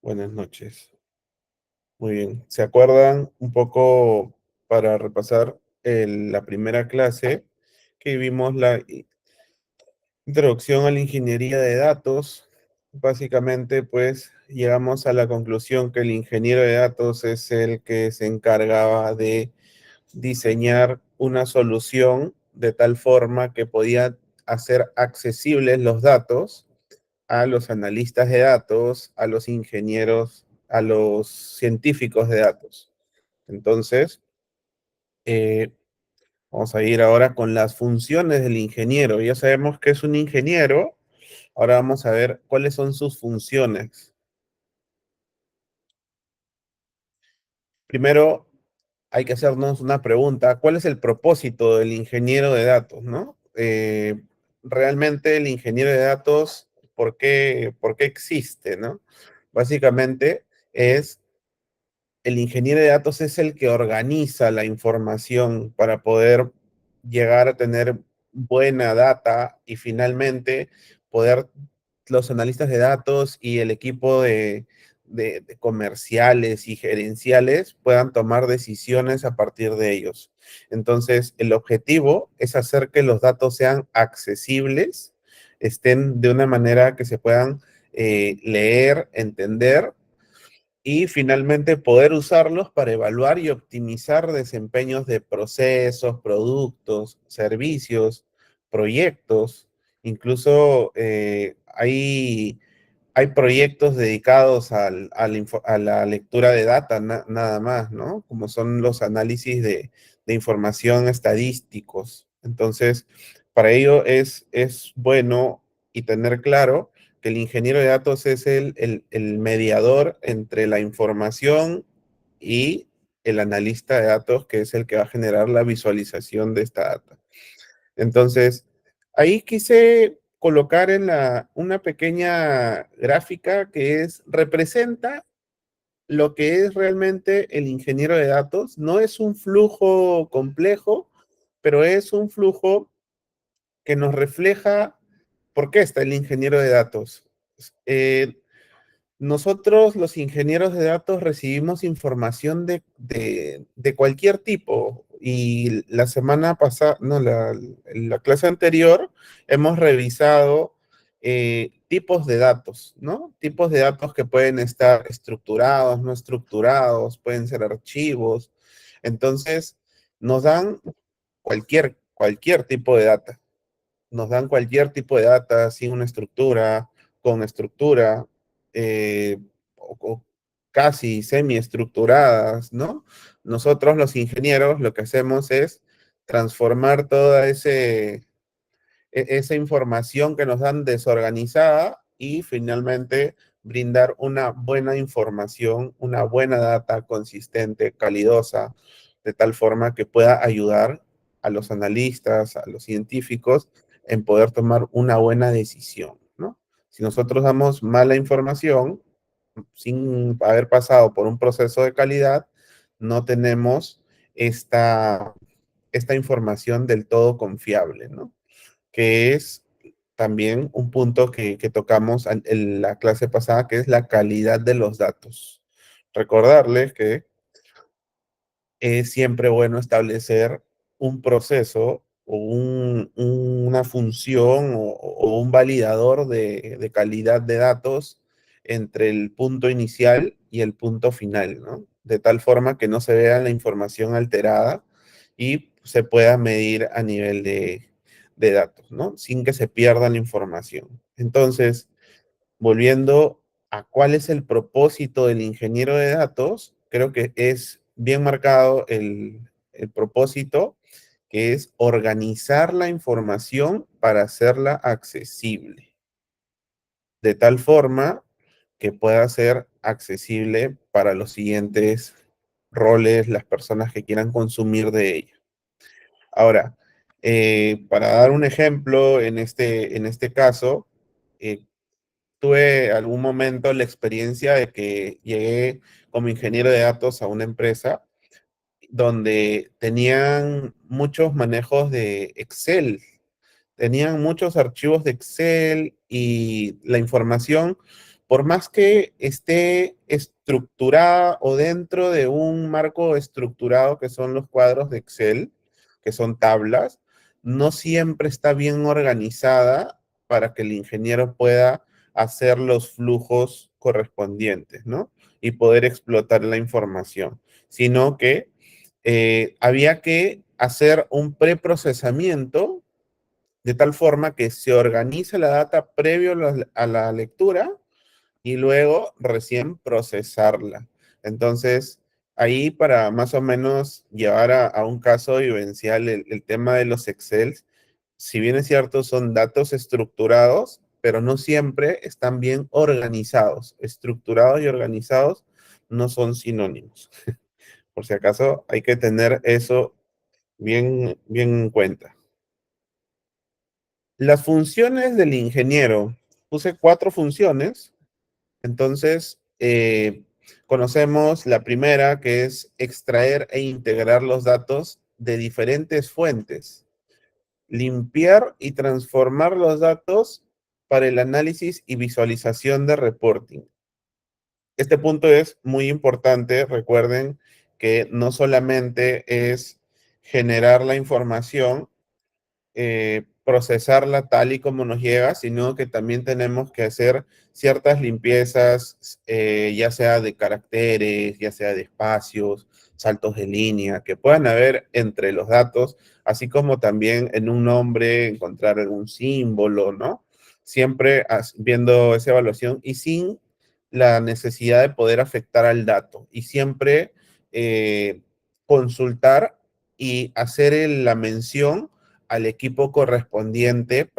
Buenas noches. Muy bien. ¿Se acuerdan un poco para repasar la primera clase que vimos la introducción a la ingeniería de datos? Básicamente, pues llegamos a la conclusión que el ingeniero de datos es el que se encargaba de diseñar una solución de tal forma que podía hacer accesibles los datos a los analistas de datos, a los ingenieros, a los científicos de datos. Entonces, eh, vamos a ir ahora con las funciones del ingeniero. Ya sabemos que es un ingeniero. Ahora vamos a ver cuáles son sus funciones. Primero, hay que hacernos una pregunta. ¿Cuál es el propósito del ingeniero de datos, no? Realmente el ingeniero de datos, ¿por qué existe, no? Básicamente es el ingeniero de datos es el que organiza la información para poder llegar a tener buena data y finalmente poder los analistas de datos y el equipo de comerciales y gerenciales puedan tomar decisiones a partir de ellos. Entonces, el objetivo es hacer que los datos sean accesibles, estén de una manera que se puedan leer, entender y finalmente poder usarlos para evaluar y optimizar desempeños de procesos, productos, servicios, proyectos. Incluso hay proyectos dedicados a la lectura de data nada más, ¿no? Como son los análisis de información estadísticos. Entonces, para ello es bueno y tener claro que el ingeniero de datos es el mediador entre la información y el analista de datos, que es el que va a generar la visualización de esta data. Entonces, ahí quise colocar una pequeña gráfica que representa lo que es realmente el ingeniero de datos. No es un flujo complejo, pero es un flujo que nos refleja por qué está el ingeniero de datos. Eh, Nosotros, los ingenieros de datos, recibimos información de cualquier tipo. Y la semana pasada, no, en la clase anterior, hemos revisado tipos de datos, ¿no? Tipos de datos que pueden estar estructurados, no estructurados, pueden ser archivos. Entonces, nos dan cualquier tipo de data. Nos dan cualquier tipo de data sin una estructura, con estructura, eh, o casi semiestructuradas, ¿no? Nosotros los ingenieros lo que hacemos es transformar toda esa información que nos dan desorganizada y finalmente brindar una buena información, una buena data consistente, calidosa, de tal forma que pueda ayudar a los analistas, a los científicos en poder tomar una buena decisión, ¿no? Si nosotros damos mala información sin haber pasado por un proceso de calidad, no tenemos esta, esta información del todo confiable, ¿no? Que es también un punto que tocamos en la clase pasada, que es la calidad de los datos. Recordarles que es siempre bueno establecer un proceso o una función o un validador de calidad de datos entre el punto inicial y el punto final, ¿no? De tal forma que no se vea la información alterada y se pueda medir a nivel de datos, ¿no? Sin que se pierda la información. Entonces, volviendo a cuál es el propósito del ingeniero de datos, creo que es bien marcado el propósito, que es organizar la información para hacerla accesible, de tal forma que pueda ser accesible para los siguientes roles, las personas que quieran consumir de ella. Ahora, para dar un ejemplo en este caso, eh, tuve algún momento la experiencia de que llegué como ingeniero de datos a una empresa donde tenían muchos manejos de Excel, tenían muchos archivos de Excel y la información por más que esté estructurada o dentro de un marco estructurado que son los cuadros de Excel, que son tablas, no siempre está bien organizada para que el ingeniero pueda hacer los flujos correspondientes, ¿no? Y poder explotar la información, sino que había que hacer un preprocesamiento de tal forma que se organice la data previo a la lectura y luego recién procesarla. Entonces, ahí para más o menos llevar a un caso vivencial el tema de los Excel, si bien es cierto, son datos estructurados, pero no siempre están bien organizados. Estructurados y organizados no son sinónimos. Por si acaso, hay que tener eso bien en cuenta. Las funciones del ingeniero. Puse 4 funciones. Entonces, conocemos la primera, que es extraer e integrar los datos de diferentes fuentes, limpiar y transformar los datos para el análisis y visualización de reporting. Este punto es muy importante. Recuerden que no solamente es generar la información, procesarla tal y como nos llega, sino que también tenemos que hacer ciertas limpiezas, ya sea de caracteres, ya sea de espacios, saltos de línea, que puedan haber entre los datos, así como también en un nombre encontrar algún símbolo, ¿no? Siempre viendo esa evaluación y sin la necesidad de poder afectar al dato y siempre eh, consultar y hacer la mención al equipo correspondiente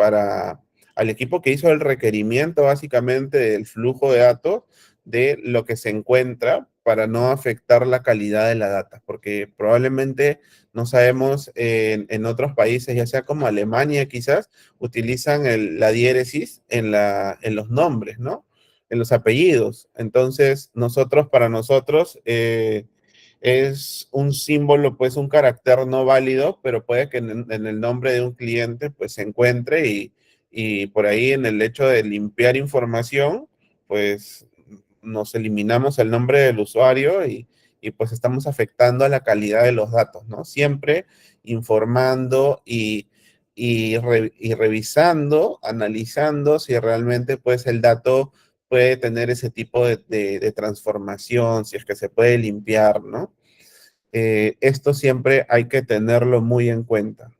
al equipo que hizo el requerimiento básicamente del flujo de datos de lo que se encuentra para no afectar la calidad de la data, porque probablemente no sabemos en otros países, ya sea como Alemania quizás, utilizan la diéresis en los nombres, ¿no? En los apellidos. Entonces, para nosotros, es un símbolo, pues un carácter no válido, pero puede que en el nombre de un cliente pues se encuentre y por ahí en el hecho de limpiar información, pues nos eliminamos el nombre del usuario y pues estamos afectando a la calidad de los datos, ¿no? Siempre informando y revisando, analizando si realmente pues el dato puede tener ese tipo de transformación, si es que se puede limpiar, ¿no? Esto siempre hay que tenerlo muy en cuenta.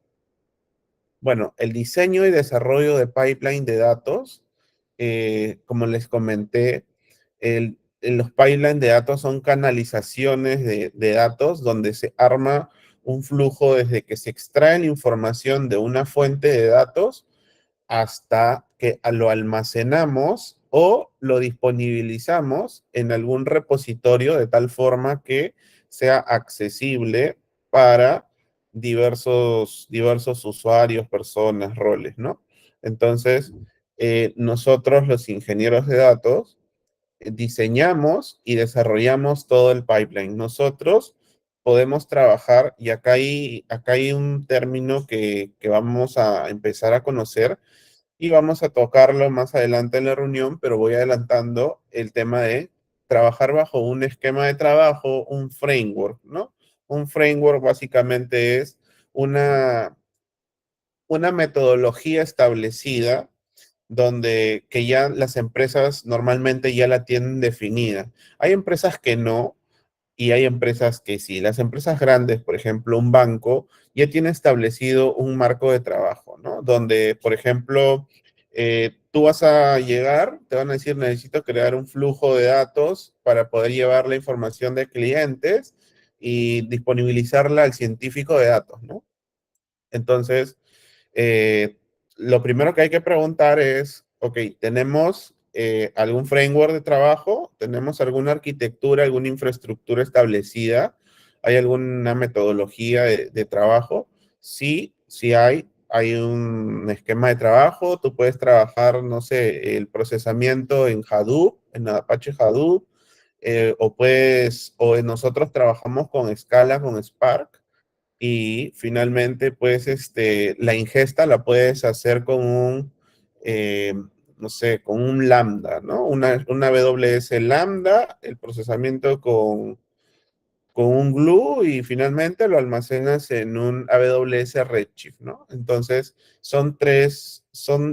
Bueno, el diseño y desarrollo de pipeline de datos, como les comenté, los pipelines de datos son canalizaciones de datos donde se arma un flujo desde que se extrae la información de una fuente de datos hasta que lo almacenamos o lo disponibilizamos en algún repositorio de tal forma que sea accesible para diversos usuarios, personas, roles, ¿no? Entonces, nosotros los ingenieros de datos diseñamos y desarrollamos todo el pipeline. Nosotros podemos trabajar, y acá hay un término que vamos a empezar a conocer, y vamos a tocarlo más adelante en la reunión, pero voy adelantando el tema de trabajar bajo un esquema de trabajo, un framework, ¿no? Un framework básicamente es una, una metodología establecida donde que ya las empresas normalmente ya la tienen definida. Hay empresas que no, y hay empresas que sí. Las empresas grandes, por ejemplo, un banco, ya tiene establecido un marco de trabajo, ¿no? Donde, por ejemplo, tú vas a llegar, te van a decir, necesito crear un flujo de datos para poder llevar la información de clientes y disponibilizarla al científico de datos, ¿no? Entonces, eh, lo primero que hay que preguntar es, ok, ¿tenemos algún framework de trabajo? ¿Tenemos alguna arquitectura, alguna infraestructura establecida? ¿Hay alguna metodología de trabajo? Sí, sí hay. Hay un esquema de trabajo. Tú puedes trabajar, no sé, el procesamiento en Hadoop, en Apache Hadoop, nosotros trabajamos con Scala, con Spark. Y finalmente, pues, la ingesta la puedes hacer eh, no sé, con un lambda, ¿no? Una AWS lambda, el procesamiento con un glue y finalmente lo almacenas en un AWS Redshift, ¿no? Entonces, son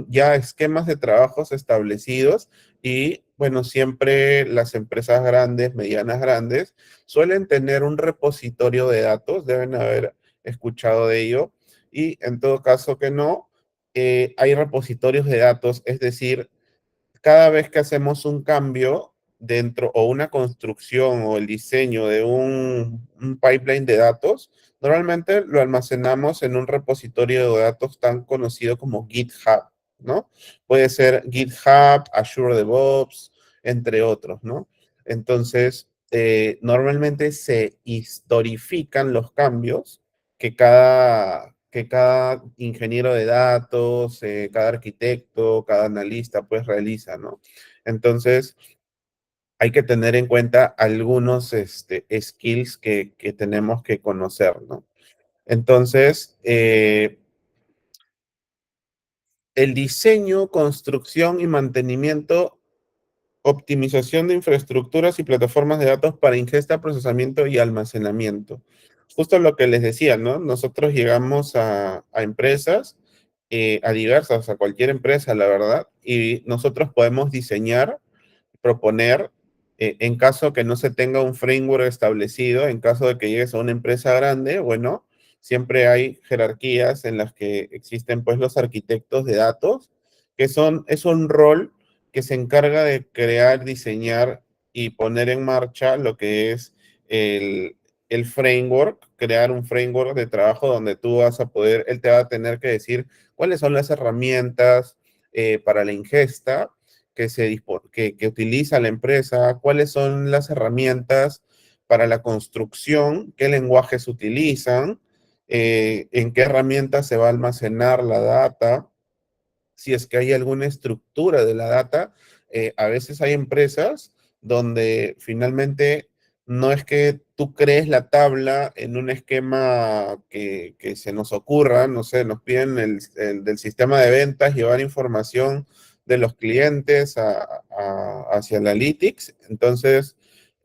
ya esquemas de trabajos establecidos y, bueno, siempre las empresas grandes, medianas grandes, suelen tener un repositorio de datos, deben haber escuchado de ello, y en todo caso que no, hay repositorios de datos, es decir, cada vez que hacemos un cambio dentro o una construcción o el diseño de un pipeline de datos, normalmente lo almacenamos en un repositorio de datos tan conocido como GitHub, ¿no? Puede ser GitHub, Azure DevOps, entre otros, ¿no? Entonces, normalmente se historifican los cambios que cada ingeniero de datos, cada arquitecto, cada analista, pues realiza, ¿no? Entonces, hay que tener en cuenta algunos skills que tenemos que conocer, ¿no? Entonces, el diseño, construcción y mantenimiento, optimización de infraestructuras y plataformas de datos para ingesta, procesamiento y almacenamiento. Justo lo que les decía, ¿no? Nosotros llegamos a empresas, a diversas, a cualquier empresa, la verdad, y nosotros podemos diseñar, proponer, en caso que no se tenga un framework establecido, en caso de que llegues a una empresa grande, bueno, siempre hay jerarquías en las que existen pues los arquitectos de datos, es un rol que se encarga de crear, diseñar y poner en marcha lo que es el, el framework, crear un framework de trabajo donde tú vas a poder, él te va a tener que decir cuáles son las herramientas para la ingesta que utiliza la empresa, cuáles son las herramientas para la construcción, qué lenguajes utilizan, en qué herramientas se va a almacenar la data, si es que hay alguna estructura de la data. A veces hay empresas donde finalmente no es que tú crees la tabla en un esquema que se nos ocurra, no sé, nos piden del sistema de ventas llevar información de los clientes hacia el Analytics, entonces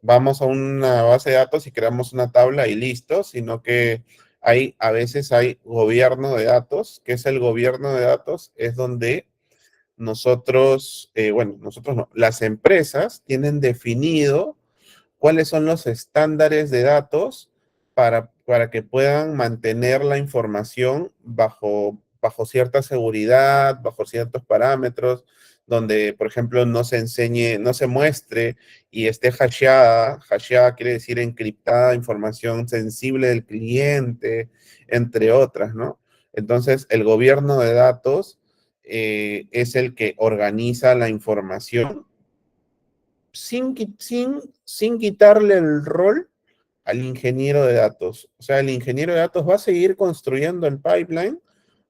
vamos a una base de datos y creamos una tabla y listo, sino que a veces hay gobierno de datos. ¿Qué es el gobierno de datos? Es donde bueno, nosotros no, las empresas tienen definido cuáles son los estándares de datos para que puedan mantener la información bajo cierta seguridad, bajo ciertos parámetros, donde, por ejemplo, no se enseñe, no se muestre y esté hasheada quiere decir encriptada, información sensible del cliente, entre otras, ¿no? Entonces, el gobierno de datos es el que organiza la información sin quitarle el rol al ingeniero de datos. O sea, el ingeniero de datos va a seguir construyendo el pipeline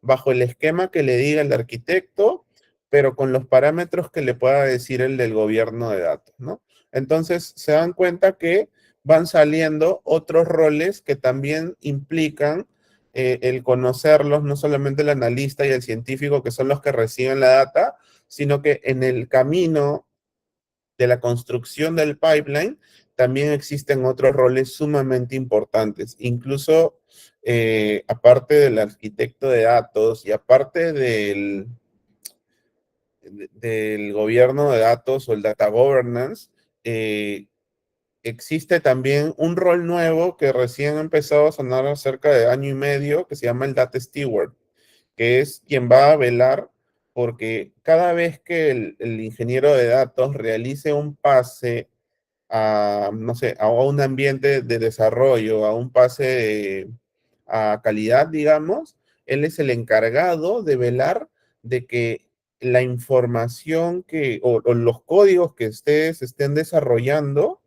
bajo el esquema que le diga el arquitecto, pero con los parámetros que le pueda decir el del gobierno de datos, ¿no? Entonces, se dan cuenta que van saliendo otros roles que también implican el conocerlos, no solamente el analista y el científico, que son los que reciben la data, sino que en el camino de la construcción del pipeline, también existen otros roles sumamente importantes. Incluso, aparte del arquitecto de datos y aparte del gobierno de datos o el data governance, eh, existe también un rol nuevo que recién ha empezado a sonar hace cerca de año y medio, que se llama el Data Steward, que es quien va a velar porque cada vez que el ingeniero de datos realice un pase no sé, a un ambiente de desarrollo, a un a calidad, digamos, él es el encargado de velar de que la información o los códigos que ustedes estén desarrollando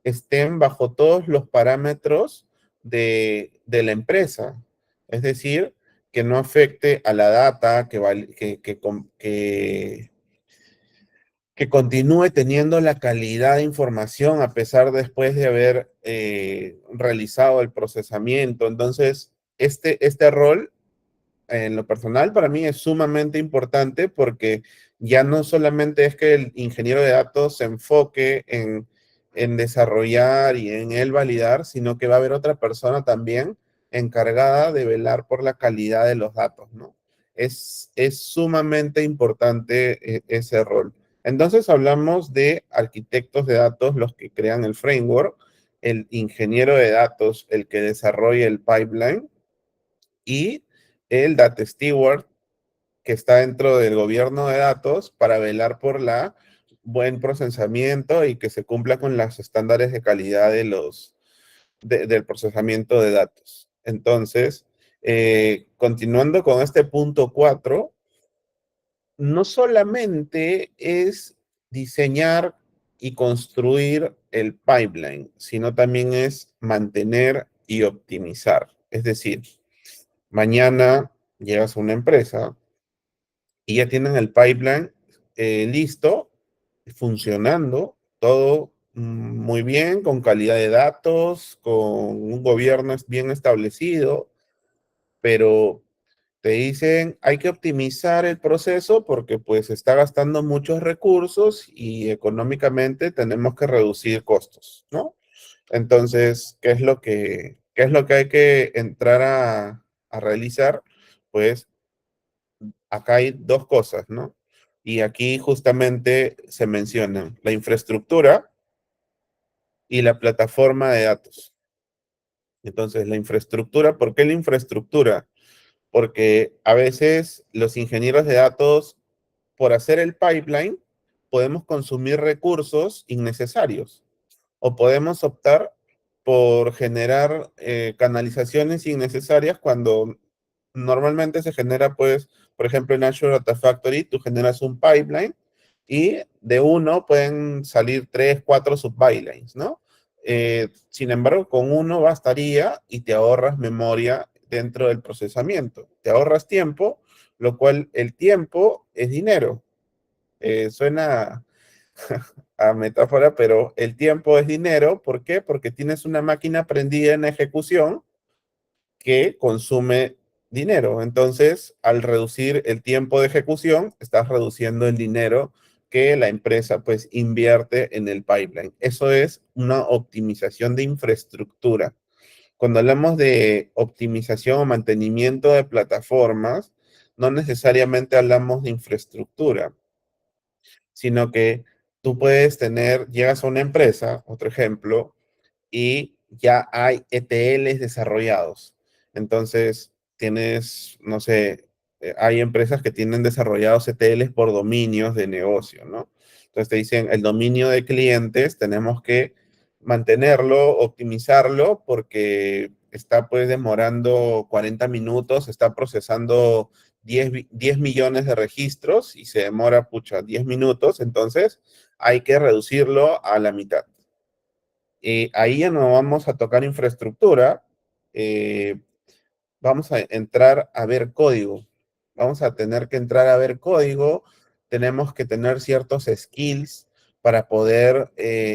estén bajo todos los parámetros de la empresa. Es decir, que no afecte a la data, que continúe teniendo la calidad de información a pesar después de haber realizado el procesamiento. Entonces, este rol en lo personal para mí es sumamente importante porque ya no solamente es que el ingeniero de datos se enfoque en desarrollar y en él validar, sino que va a haber otra persona también encargada de velar por la calidad de los datos, ¿no? Es sumamente importante ese rol. Entonces hablamos de arquitectos de datos, los que crean el framework, el ingeniero de datos, el que desarrolla el pipeline, y el data steward, que está dentro del gobierno de datos para velar por la buen procesamiento y que se cumpla con los estándares de calidad del procesamiento de datos. Entonces, continuando con este punto 4, no solamente es diseñar y construir el pipeline, sino también es mantener y optimizar. Es decir, mañana llegas a una empresa y ya tienen el pipeline listo, funcionando, todo muy bien, con calidad de datos, con un gobierno bien establecido, pero te dicen hay que optimizar el proceso porque pues está gastando muchos recursos y económicamente tenemos que reducir costos, ¿no? Entonces, qué es lo que hay que entrar a realizar? Pues acá hay dos cosas, ¿no? Y aquí justamente se mencionan la infraestructura y la plataforma de datos. Entonces, la infraestructura, ¿por qué la infraestructura? Porque a veces los ingenieros de datos, por hacer el pipeline, podemos consumir recursos innecesarios o podemos optar por generar canalizaciones innecesarias cuando normalmente se genera, pues, por ejemplo, en Azure Data Factory, tú generas un pipeline y de uno pueden salir tres, cuatro subpipelines, ¿no? Sin embargo, con uno bastaría y te ahorras memoria dentro del procesamiento. Te ahorras tiempo, lo cual el tiempo es dinero. Suena a metáfora, pero el tiempo es dinero. ¿Por qué? Porque tienes una máquina prendida en ejecución que consume dinero. Entonces, al reducir el tiempo de ejecución, estás reduciendo el dinero que la empresa pues invierte en el pipeline. Eso es una optimización de infraestructura. Cuando hablamos de optimización o mantenimiento de plataformas, no necesariamente hablamos de infraestructura, sino que tú puedes tener, llegas a una empresa, otro ejemplo, y ya hay ETLs desarrollados. Entonces, tienes, no sé, hay empresas que tienen desarrollados ETLs por dominios de negocio, ¿no? Entonces te dicen, el dominio de clientes tenemos que mantenerlo, optimizarlo, porque está pues demorando 40 minutos, está procesando 10 millones de registros y se demora, pucha, 10 minutos, entonces hay que reducirlo a la mitad. Ahí ya no vamos a tocar infraestructura, eh, vamos a entrar a ver código. Vamos a tener que entrar a ver código, tenemos que tener ciertos skills para poder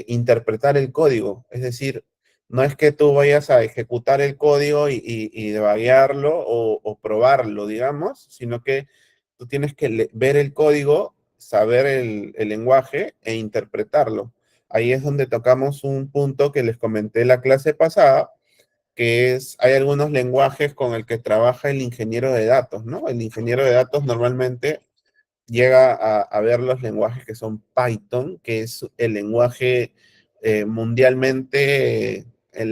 interpretar el código. Es decir, no es que tú vayas a ejecutar el código y debaguearlo o probarlo, digamos, sino que tú tienes que ver el código, saber el lenguaje e interpretarlo. Ahí es donde tocamos un punto que les comenté en la clase pasada, que es, hay algunos lenguajes con el que trabaja el ingeniero de datos, ¿no? El ingeniero de datos normalmente llega a ver los lenguajes que son Python, que es el lenguaje mundialmente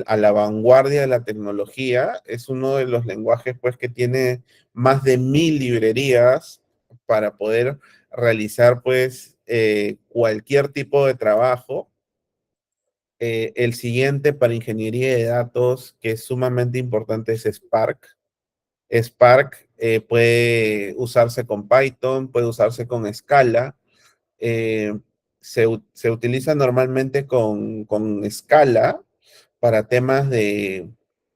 a la vanguardia de la tecnología. Es uno de los lenguajes, pues, que tiene más de 1000 librerías para poder realizar, pues, cualquier tipo de trabajo. El siguiente para ingeniería de datos, que es sumamente importante, es Spark. Spark puede usarse con Python, puede usarse con Scala. eh, se utiliza normalmente con Scala para temas de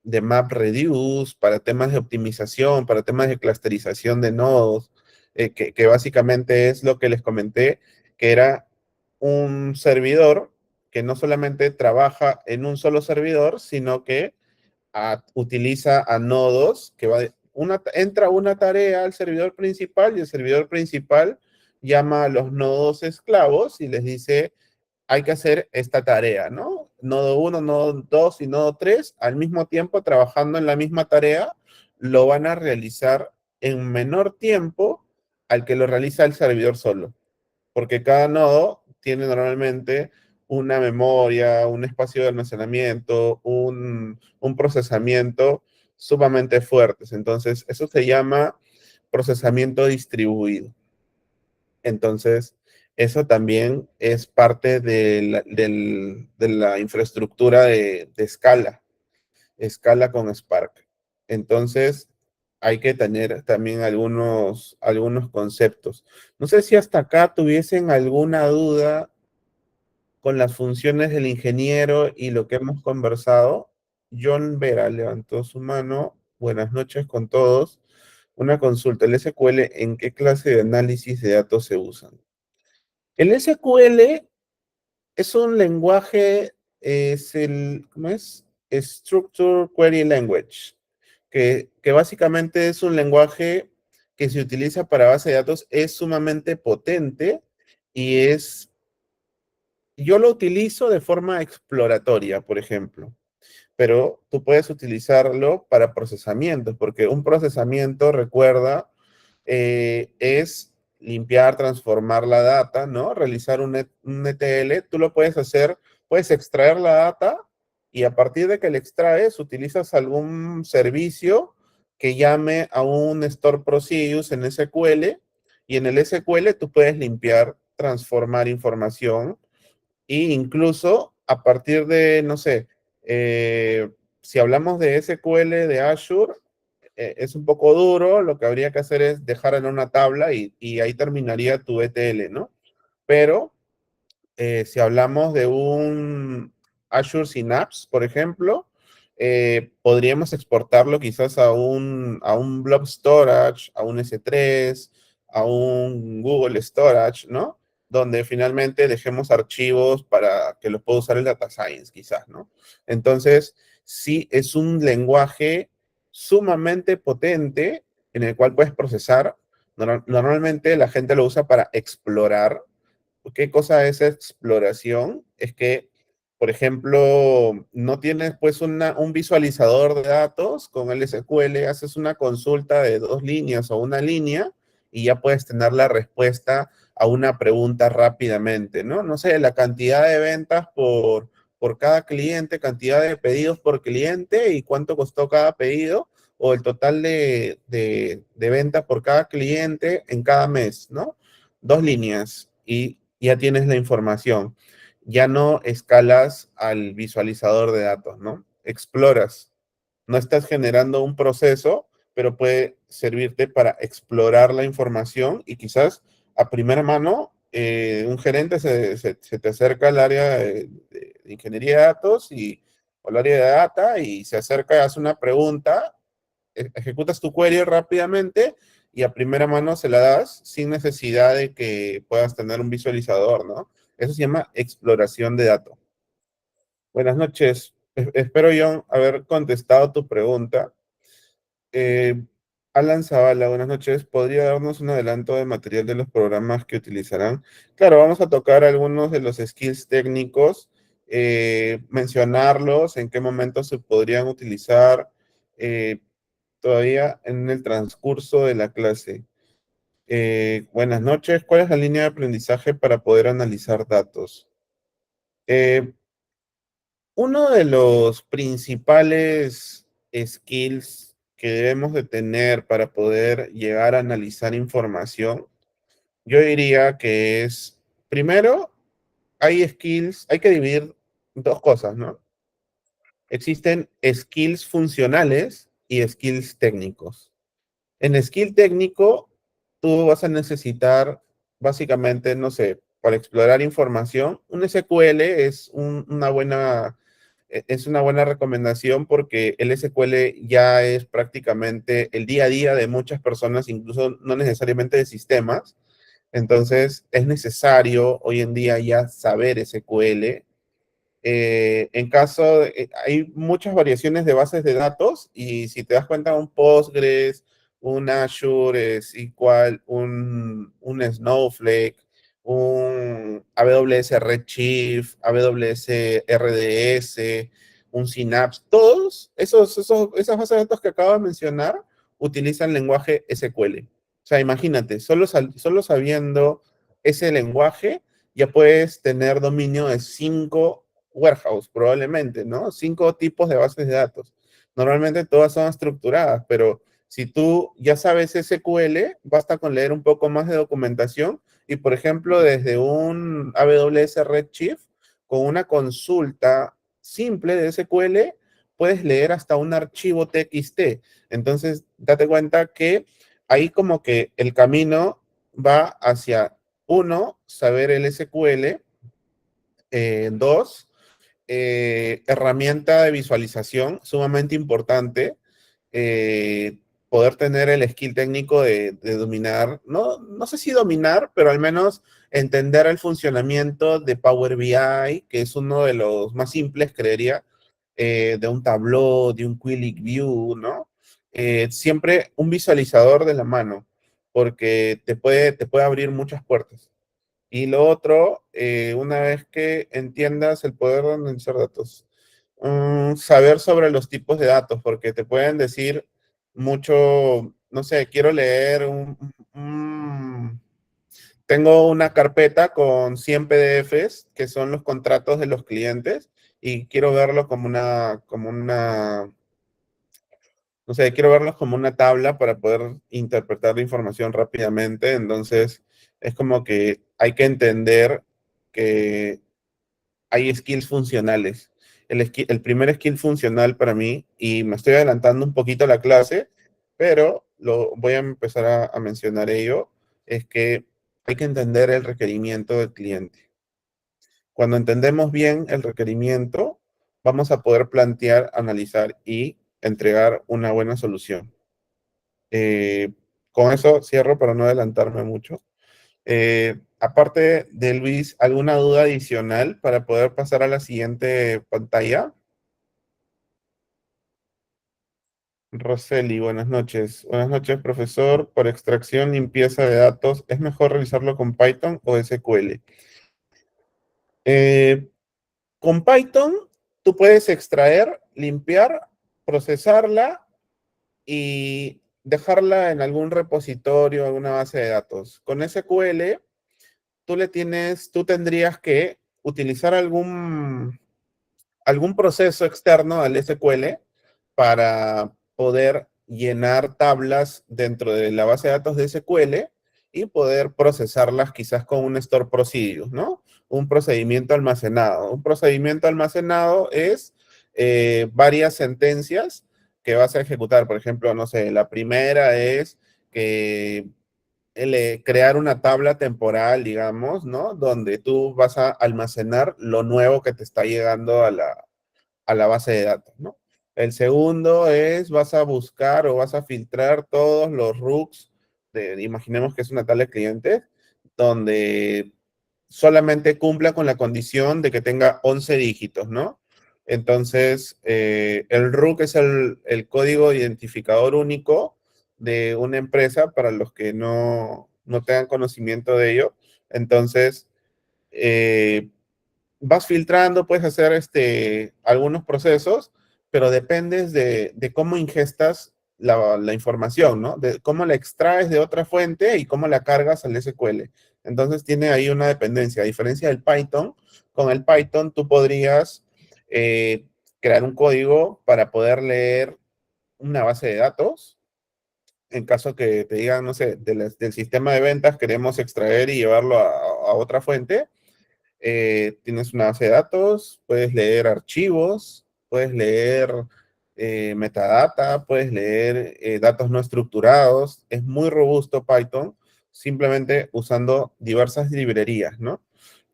MapReduce, para temas de optimización, para temas de clusterización de nodos, que básicamente es lo que les comenté, que era un servidor que no solamente trabaja en un solo servidor, sino que utiliza a nodos que entra una tarea al servidor principal y el servidor principal llama a los nodos esclavos y les dice, hay que hacer esta tarea, ¿no? Nodo uno, nodo 2 y nodo 3 al mismo tiempo trabajando en la misma tarea, lo van a realizar en menor tiempo al que lo realiza el servidor solo, porque cada nodo tiene normalmente una memoria, un espacio de almacenamiento, un procesamiento sumamente fuertes. Entonces, eso se llama procesamiento distribuido. Entonces, eso también es parte de la infraestructura de escala con Spark. Entonces, hay que tener también algunos conceptos. No sé si hasta acá tuviesen alguna duda con las funciones del ingeniero y lo que hemos conversado. John Vera levantó su mano. Buenas noches con todos. Una consulta, ¿el SQL en qué clase de análisis de datos se usan? El SQL es un lenguaje, ¿cómo es? Structure Query Language, que básicamente es un lenguaje que se utiliza para base de datos, es sumamente potente y yo lo utilizo de forma exploratoria, por ejemplo, pero tú puedes utilizarlo para procesamientos, porque un procesamiento, recuerda, es limpiar, transformar la data, ¿no? Realizar un ETL, tú lo puedes hacer, puedes extraer la data y a partir de que la extraes, utilizas algún servicio que llame a un store procedures en SQL y en el SQL tú puedes limpiar, transformar información e incluso a partir de, no sé, si hablamos de SQL de Azure, es un poco duro, lo que habría que hacer es dejar en una tabla y ahí terminaría tu ETL, ¿no? Pero si hablamos de un Azure Synapse, por ejemplo, podríamos exportarlo quizás a un Blob Storage, a un S3, a un Google Storage, ¿no? Donde finalmente dejemos archivos para que los pueda usar el Data Science, quizás, ¿no? Entonces, sí, es un lenguaje sumamente potente en el cual puedes procesar. Normalmente la gente lo usa para explorar. ¿Qué cosa es exploración? Es que, por ejemplo, no tienes pues un visualizador de datos con el SQL, haces una consulta de 2 líneas o una línea y ya puedes tener la respuesta a una pregunta rápidamente, ¿no? No sé, la cantidad de ventas por cada cliente, cantidad de pedidos por cliente y cuánto costó cada pedido o el total de ventas por cada cliente en cada mes, ¿no? 2 líneas y ya tienes la información. Ya no escalas al visualizador de datos, ¿no? Exploras. No estás generando un proceso, pero puede servirte para explorar la información y quizás a primera mano un gerente se te acerca al área de ingeniería de datos o al área de data y se acerca y hace una pregunta, ejecutas tu query rápidamente y a primera mano se la das sin necesidad de que puedas tener un visualizador, ¿no? Eso se llama exploración de datos. Buenas noches. Espero yo haber contestado tu pregunta. Eh, Alan Zavala, buenas noches. ¿Podría darnos un adelanto de material de los programas que utilizarán? Claro, vamos a tocar algunos de los skills técnicos, mencionarlos, en qué momento se podrían utilizar. eh, Todavía en el transcurso de la clase. Buenas noches. ¿Cuál es la línea de aprendizaje para poder analizar datos? Eh, Uno de los principales skills que debemos de tener para poder llegar a analizar información, yo diría que es, primero, hay skills, hay que dividir dos cosas, ¿no? Existen skills funcionales y skills técnicos. En skill técnico, tú vas a necesitar básicamente, no sé, para explorar información, un SQL es una buena recomendación porque el SQL ya es prácticamente el día a día de muchas personas, incluso no necesariamente de sistemas. Entonces, es necesario hoy en día ya saber SQL. Hay muchas variaciones de bases de datos y si te das cuenta, un Postgres, un Azure SQL, un Snowflake, un AWS Redshift, AWS RDS, un Synapse, todos esas bases de datos que acabo de mencionar utilizan lenguaje SQL. O sea, imagínate, solo sabiendo ese lenguaje ya puedes tener dominio de 5 warehouse, probablemente, ¿no? 5 tipos de bases de datos. Normalmente todas son estructuradas, pero si tú ya sabes SQL, basta con leer un poco más de documentación y, por ejemplo, desde un AWS Redshift, con una consulta simple de SQL, puedes leer hasta un archivo TXT. Entonces, date cuenta que ahí como que el camino va hacia, uno, saber el SQL, dos, herramienta de visualización sumamente importante, poder tener el skill técnico de dominar, no sé si dominar, pero al menos entender el funcionamiento de Power BI, que es uno de los más simples, creería, de un Tableau, de un Quillic View, ¿no? Siempre un visualizador de la mano, porque te puede abrir muchas puertas. Y lo otro, una vez que entiendas el poder de analizar datos, saber sobre los tipos de datos, porque te pueden decir mucho, no sé, quiero leer tengo una carpeta con 100 PDFs, que son los contratos de los clientes, y quiero verlo no sé, quiero verlos como una tabla para poder interpretar la información rápidamente. Entonces, es como que hay que entender que hay skills funcionales. El primer skill funcional para mí, y me estoy adelantando un poquito a la clase, pero lo voy a empezar a mencionar ello, es que hay que entender el requerimiento del cliente. Cuando entendemos bien el requerimiento, vamos a poder plantear, analizar y entregar una buena solución. Eh, con eso cierro para no adelantarme mucho. Aparte de Luis, ¿alguna duda adicional para poder pasar a la siguiente pantalla? Roseli, buenas noches. Buenas noches, profesor. Por extracción, limpieza de datos, ¿es mejor realizarlo con Python o SQL? Eh, con Python, tú puedes extraer, limpiar, procesarla y dejarla en algún repositorio, alguna base de datos. Con SQL, tú tendrías que utilizar algún proceso externo al SQL para poder llenar tablas dentro de la base de datos de SQL y poder procesarlas quizás con un store procedure, ¿no? Un procedimiento almacenado. Un procedimiento almacenado es varias sentencias que vas a ejecutar. Por ejemplo, no sé, la primera es que crear una tabla temporal, digamos, ¿no? Donde tú vas a almacenar lo nuevo que te está llegando a la base de datos, ¿no? El segundo es, vas a buscar o vas a filtrar todos los RUCs, imaginemos que es una tabla de clientes, donde solamente cumpla con la condición de que tenga 11 dígitos, ¿no? Entonces, el RUC es el código identificador único de una empresa para los que no tengan conocimiento de ello. Entonces, vas filtrando, puedes hacer algunos procesos, pero dependes de cómo ingestas la información, ¿no? De cómo la extraes de otra fuente y cómo la cargas al SQL. Entonces tiene ahí una dependencia. A diferencia del Python, con el Python tú podrías crear un código para poder leer una base de datos. En caso que te digan, no sé, del sistema de ventas queremos extraer y llevarlo a otra fuente, tienes una base de datos, puedes leer archivos, puedes leer metadata, puedes leer datos no estructurados. Es muy robusto Python, simplemente usando diversas librerías, ¿no?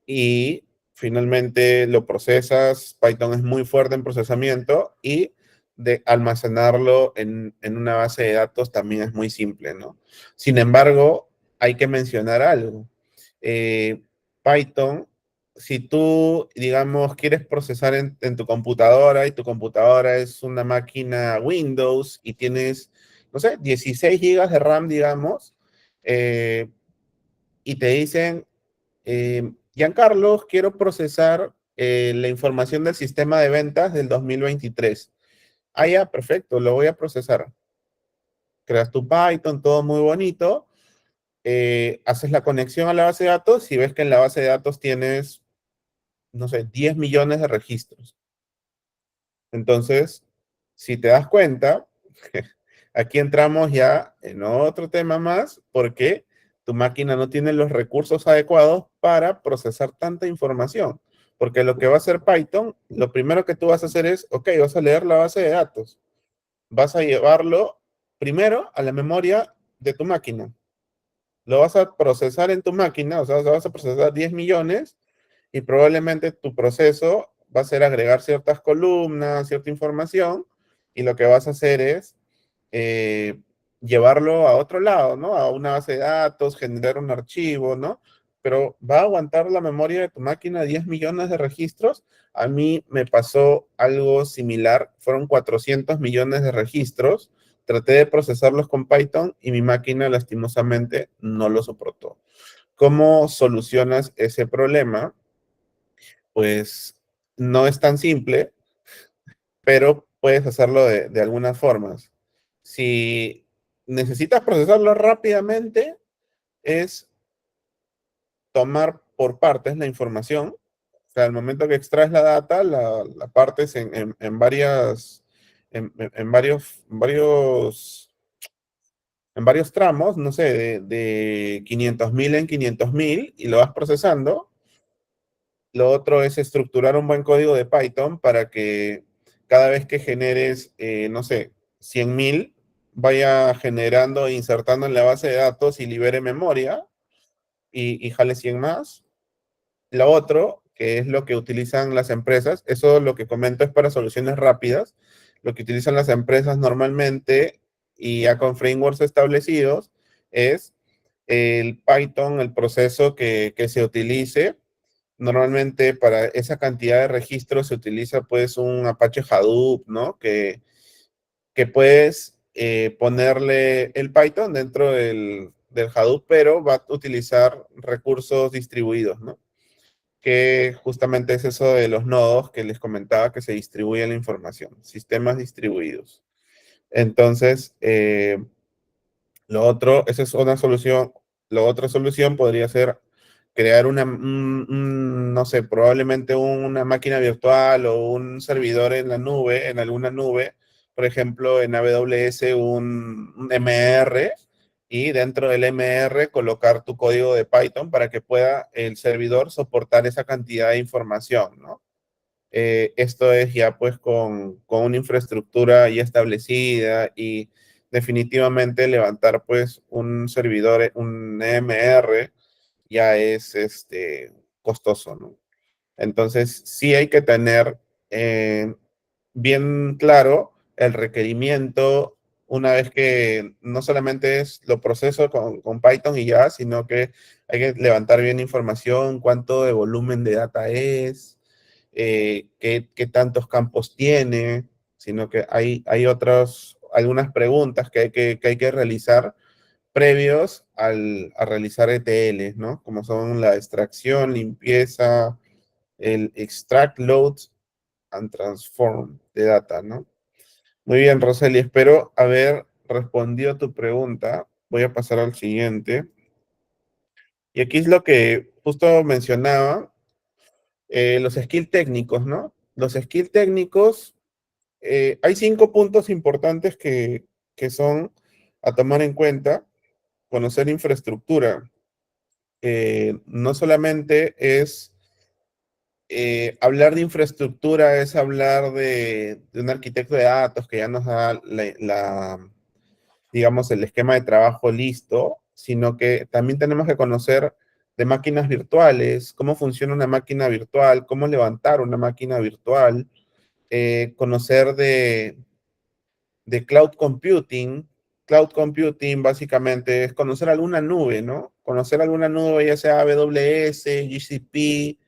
Y finalmente lo procesas. Python es muy fuerte en procesamiento y de almacenarlo en una base de datos también es muy simple, ¿no? Sin embargo, hay que mencionar algo. Eh, Python, si tú, digamos, quieres procesar en tu computadora y tu computadora es una máquina Windows y tienes no sé, 16 gigas de RAM, digamos, eh, y te dicen, Giancarlo, quiero procesar la información del sistema de ventas del 2023. Ah, ya, perfecto, lo voy a procesar. Creas tu Python, todo muy bonito, haces la conexión a la base de datos y ves que en la base de datos tienes, no sé, 10 millones de registros. Entonces, si te das cuenta, aquí entramos ya en otro tema más, porque tu máquina no tiene los recursos adecuados para procesar tanta información. Porque lo que va a hacer Python, lo primero que tú vas a hacer es, ok, vas a leer la base de datos. Vas a llevarlo primero a la memoria de tu máquina. Lo vas a procesar en tu máquina, o sea, vas a procesar 10 millones y probablemente tu proceso va a ser agregar ciertas columnas, cierta información, y lo que vas a hacer es eh, llevarlo a otro lado, ¿no? A una base de datos, generar un archivo, ¿no? Pero ¿va a aguantar la memoria de tu máquina 10 millones de registros? A mí me pasó algo similar, fueron 400 millones de registros, traté de procesarlos con Python y mi máquina lastimosamente no lo soportó. ¿Cómo solucionas ese problema? Pues no es tan simple, pero puedes hacerlo de algunas formas. Si necesitas procesarlo rápidamente, es tomar por partes la información. O sea, al momento que extraes la data, la partes en varias, en varios tramos, no sé, de 500.000 en 500.000 y lo vas procesando. Lo otro es estructurar un buen código de Python para que cada vez que generes, no sé, 100.000, vaya generando e insertando en la base de datos y libere memoria y jale 100 más. Lo otro, que es lo que utilizan las empresas, eso lo que comento es para soluciones rápidas. Lo que utilizan las empresas normalmente y ya con frameworks establecidos es el Python, el proceso que se utilice. Normalmente para esa cantidad de registros se utiliza pues un Apache Hadoop, ¿no? Que puedes ponerle el Python dentro del Hadoop, pero va a utilizar recursos distribuidos, ¿no? Que justamente es eso de los nodos que les comentaba que se distribuye la información, sistemas distribuidos. Entonces, lo otro, esa es una solución. La otra solución podría ser crear no sé, probablemente una máquina virtual o un servidor en la nube, en alguna nube, por ejemplo, en AWS un MR, y dentro del MR colocar tu código de Python para que pueda el servidor soportar esa cantidad de información, ¿no? Esto es ya pues con una infraestructura ya establecida y definitivamente levantar pues un servidor, un EMR, ya es costoso, ¿no? Entonces sí hay que tener eh, bien claro el requerimiento una vez que no solamente es lo proceso con Python y ya, sino que hay que levantar bien información, cuánto de volumen de data es, qué tantos campos tiene, sino que hay algunas preguntas que hay que realizar previos a realizar ETLs, ¿no? Como son la extracción, limpieza, el extract, load and transform de data, ¿no? Muy bien, Roseli, espero haber respondido a tu pregunta. Voy a pasar al siguiente. Y aquí es lo que justo mencionaba, los skills técnicos, ¿no? Los skills técnicos, hay 5 puntos importantes que son a tomar en cuenta. Conocer infraestructura. No solamente es hablar de infraestructura, es hablar de un arquitecto de datos que ya nos da digamos, el esquema de trabajo listo, sino que también tenemos que conocer de máquinas virtuales, cómo funciona una máquina virtual, cómo levantar una máquina virtual, conocer de cloud computing. Cloud computing básicamente es conocer alguna nube, ¿no? Conocer alguna nube, ya sea AWS, GCP,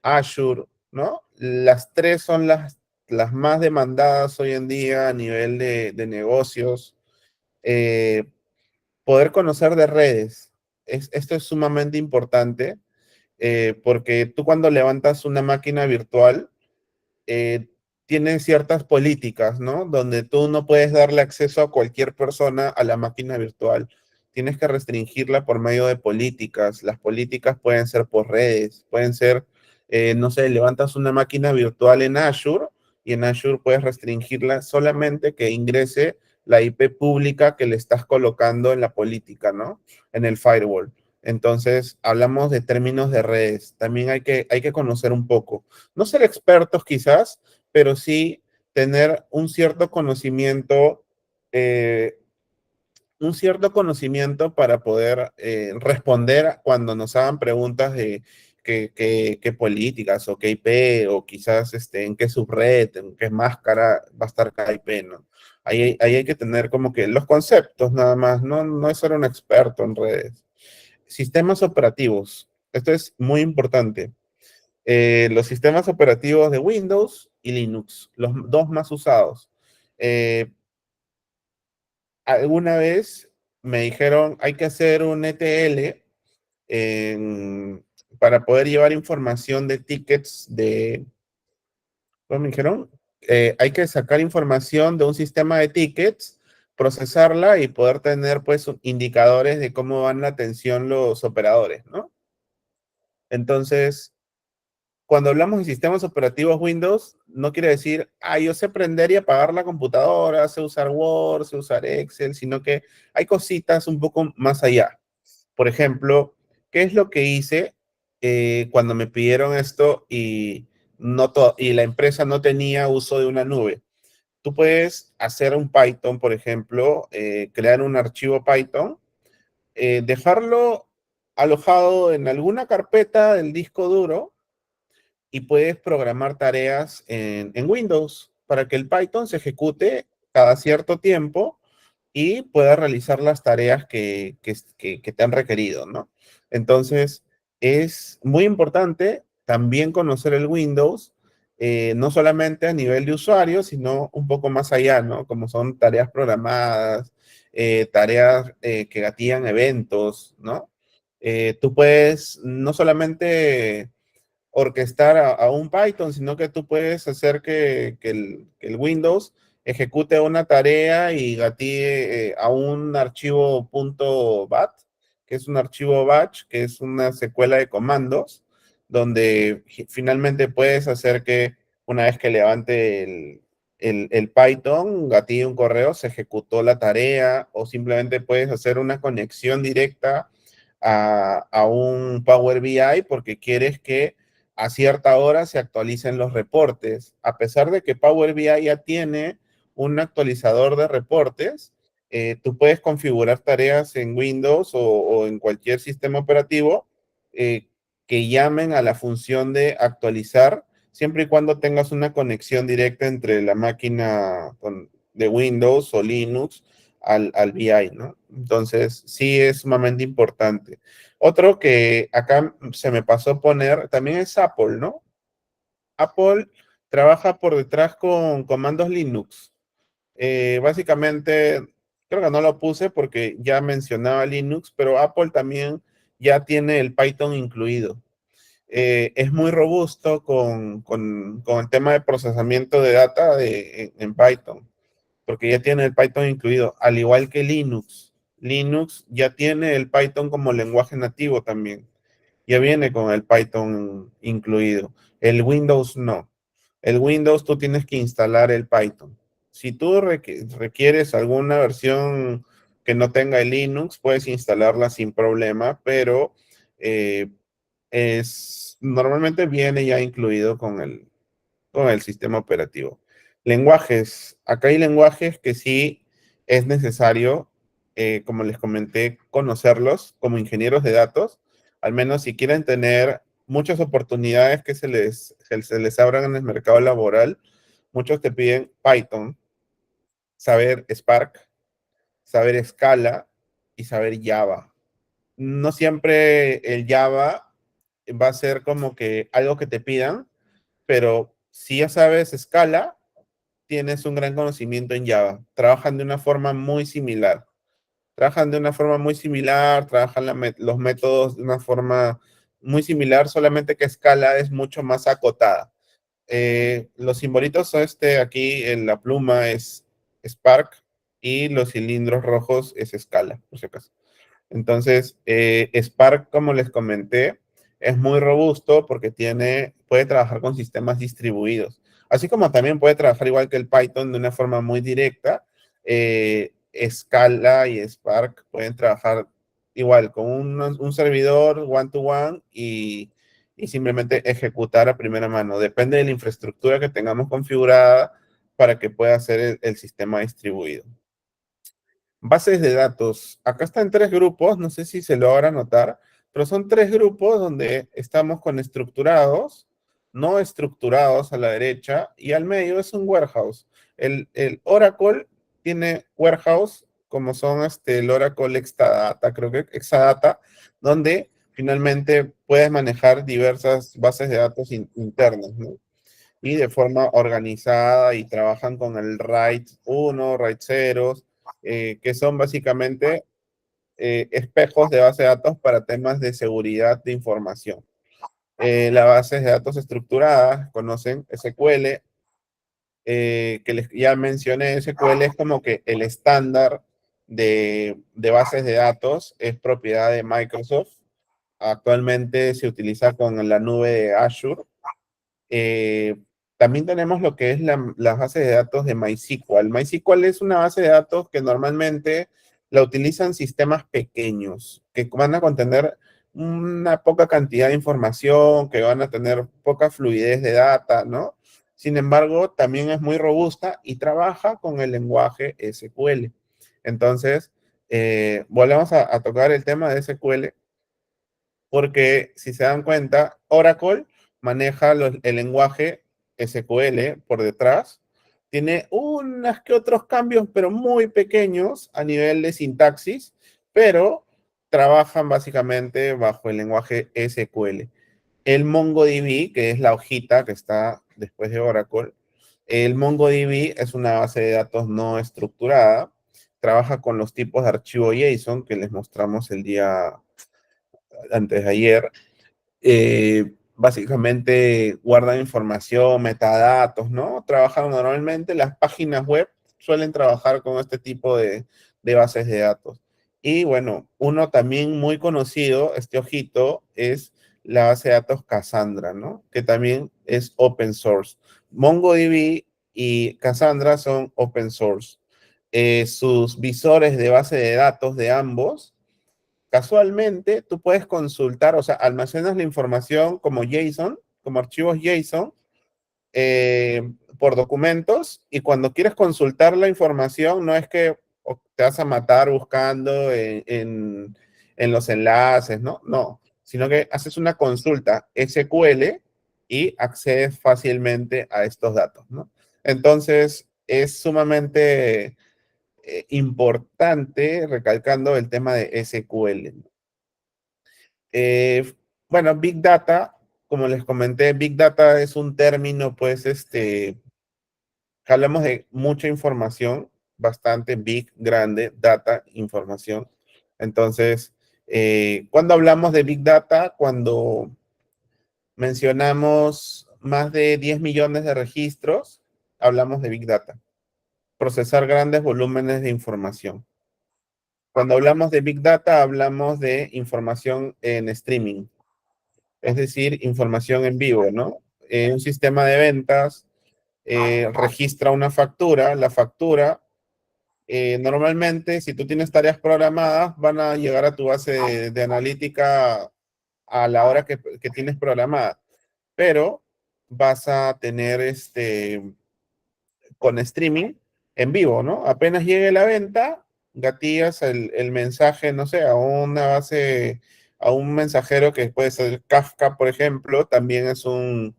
Azure, ¿no? Las tres son las más demandadas hoy en día a nivel de negocios. Eh, Poder conocer de redes. Esto es sumamente importante porque tú cuando levantas una máquina virtual, eh, tienen ciertas políticas, ¿no? Donde tú no puedes darle acceso a cualquier persona a la máquina virtual. Tienes que restringirla por medio de políticas. Las políticas pueden ser por redes, pueden ser, no sé, levantas una máquina virtual en Azure y en Azure puedes restringirla solamente que ingrese la IP pública que le estás colocando en la política, ¿no? En el firewall. Entonces, hablamos de términos de redes. También hay que conocer un poco. No ser expertos quizás, pero sí tener eh, un cierto conocimiento para poder responder cuando nos hagan preguntas de qué políticas o qué IP o quizás en qué subred, en qué máscara va a estar cada IP, ¿no? Ahí hay que tener como que los conceptos nada más, no es ser un experto en redes. Sistemas operativos. Esto es muy importante. Los sistemas operativos de Windows y Linux, los dos más usados. Eh, Alguna vez me dijeron, hay que hacer un ETL para poder llevar información de tickets ¿cómo me dijeron? Hay que sacar información de un sistema de tickets, procesarla y poder tener pues indicadores de cómo van la atención los operadores, ¿no? Entonces, cuando hablamos de sistemas operativos Windows, no quiere decir, yo sé prender y apagar la computadora, sé usar Word, sé usar Excel, sino que hay cositas un poco más allá. Por ejemplo, ¿qué es lo que hice cuando me pidieron esto y la empresa no tenía uso de una nube? Tú puedes hacer un Python, por ejemplo, crear un archivo Python, dejarlo alojado en alguna carpeta del disco duro y puedes programar tareas en Windows para que el Python se ejecute cada cierto tiempo y pueda realizar las tareas que te han requerido, ¿no? Entonces, es muy importante también conocer el Windows, no solamente a nivel de usuario, sino un poco más allá, ¿no? Como son tareas programadas, tareas que gatillan eventos, ¿no? Tú puedes no solamente orquestar a un Python, sino que tú puedes hacer que el Windows ejecute una tarea y gatille a un archivo .bat, que es un archivo batch, que es una secuela de comandos, donde finalmente puedes hacer que una vez que levante el Python, gatille un correo, se ejecutó la tarea, o simplemente puedes hacer una conexión directa a un Power BI porque quieres que a cierta hora se actualicen los reportes. A pesar de que Power BI ya tiene un actualizador de reportes, tú puedes configurar tareas en Windows o en cualquier sistema operativo eh, que llamen a la función de actualizar, siempre y cuando tengas una conexión directa entre la máquina de Windows o Linux al BI, ¿no? Entonces, sí es sumamente importante. Otro que acá se me pasó a poner también es Apple, ¿no? Apple trabaja por detrás con comandos Linux. Básicamente, creo que no lo puse porque ya mencionaba Linux, pero Apple también ya tiene el Python incluido. Es muy robusto con el tema de procesamiento de data en Python, porque ya tiene el Python incluido, al igual que Linux. Linux ya tiene el Python como lenguaje nativo también. Ya viene con el Python incluido. El Windows no. El Windows tú tienes que instalar el Python. Si tú requieres alguna versión que no tenga el Linux, puedes instalarla sin problema, pero eh, normalmente viene ya incluido con el sistema operativo. Lenguajes. Acá hay lenguajes que sí es necesario, como les comenté, conocerlos como ingenieros de datos, al menos si quieren tener muchas oportunidades que se les abran en el mercado laboral. Muchos te piden Python, saber Spark, saber Scala y saber Java. No siempre el Java va a ser como que algo que te pidan, pero si ya sabes Scala, tienes un gran conocimiento en Java. Trabajan de una forma muy similar. trabajan de una forma muy similar, trabajan los métodos de una forma muy similar, solamente que Scala es mucho más acotada. Los simbolitos son aquí en la pluma es Spark y los cilindros rojos es Scala, por si acaso. Entonces, Spark, como les comenté, es muy robusto porque puede trabajar con sistemas distribuidos. Así como también puede trabajar igual que el Python de una forma muy directa, Scala y Spark pueden trabajar igual con un servidor one-to-one y simplemente ejecutar a primera mano. Depende de la infraestructura que tengamos configurada para que pueda hacer el sistema distribuido. Bases de datos. Acá están tres grupos, no sé si se logra notar, pero son tres grupos donde estamos con estructurados, no estructurados a la derecha, y al medio es un warehouse. El Oracle tiene warehouse, como son el Oracle Exadata, creo que Exadata, donde finalmente puedes manejar diversas bases de datos internas, ¿no? Y de forma organizada y trabajan con el RAID 1, RAID 0, que son básicamente espejos de base de datos para temas de seguridad de información. Las bases de datos estructuradas conocen SQL, que ya mencioné, SQL es como que el estándar de bases de datos, es propiedad de Microsoft. Actualmente se utiliza con la nube de Azure. Eh, También tenemos lo que es la base de datos de MySQL. MySQL es una base de datos que normalmente la utilizan sistemas pequeños, que van a contener una poca cantidad de información, que van a tener poca fluidez de data, ¿no? Sin embargo, también es muy robusta y trabaja con el lenguaje SQL. Entonces, volvemos a tocar el tema de SQL porque si se dan cuenta, Oracle maneja el lenguaje SQL por detrás. Tiene unos que otros cambios, pero muy pequeños a nivel de sintaxis, pero trabajan básicamente bajo el lenguaje SQL. El MongoDB, que es la hojita que está después de Oracle, el MongoDB es una base de datos no estructurada. Trabaja con los tipos de archivo JSON que les mostramos el día antes de ayer. Básicamente guardan información, metadatos, ¿no? Trabajan normalmente, las páginas web suelen trabajar con este tipo de bases de datos. Y bueno, uno también muy conocido, este ojito, es la base de datos Cassandra, ¿no? Que también es open source. MongoDB y Cassandra son open source. Sus visores de base de datos de ambos casualmente tú puedes consultar, o sea, almacenas la información como JSON, como archivos JSON, por documentos, y cuando quieres consultar la información, no es que te vas a matar buscando en los enlaces, ¿no? No, sino que haces una consulta SQL y accedes fácilmente a estos datos, ¿no? Entonces, es sumamente importante recalcando el tema de SQL. Eh, bueno, Big Data, como les comenté, Big Data es un término, pues, que hablamos de mucha información, bastante big, grande, data, información. Entonces, cuando hablamos de Big Data, cuando mencionamos más de 10 millones de registros, hablamos de Big Data. Procesar grandes volúmenes de información. Cuando hablamos de Big Data, hablamos de información en streaming, es decir, información en vivo, ¿no? Un sistema de ventas registra una factura, la factura, normalmente, si tú tienes tareas programadas, van a llegar a tu base de analítica a la hora que tienes programada, pero vas a tener con streaming en vivo, ¿no? Apenas llegue la venta, gatillas el mensaje, no sé, a una base, a un mensajero que puede ser Kafka, por ejemplo, también es un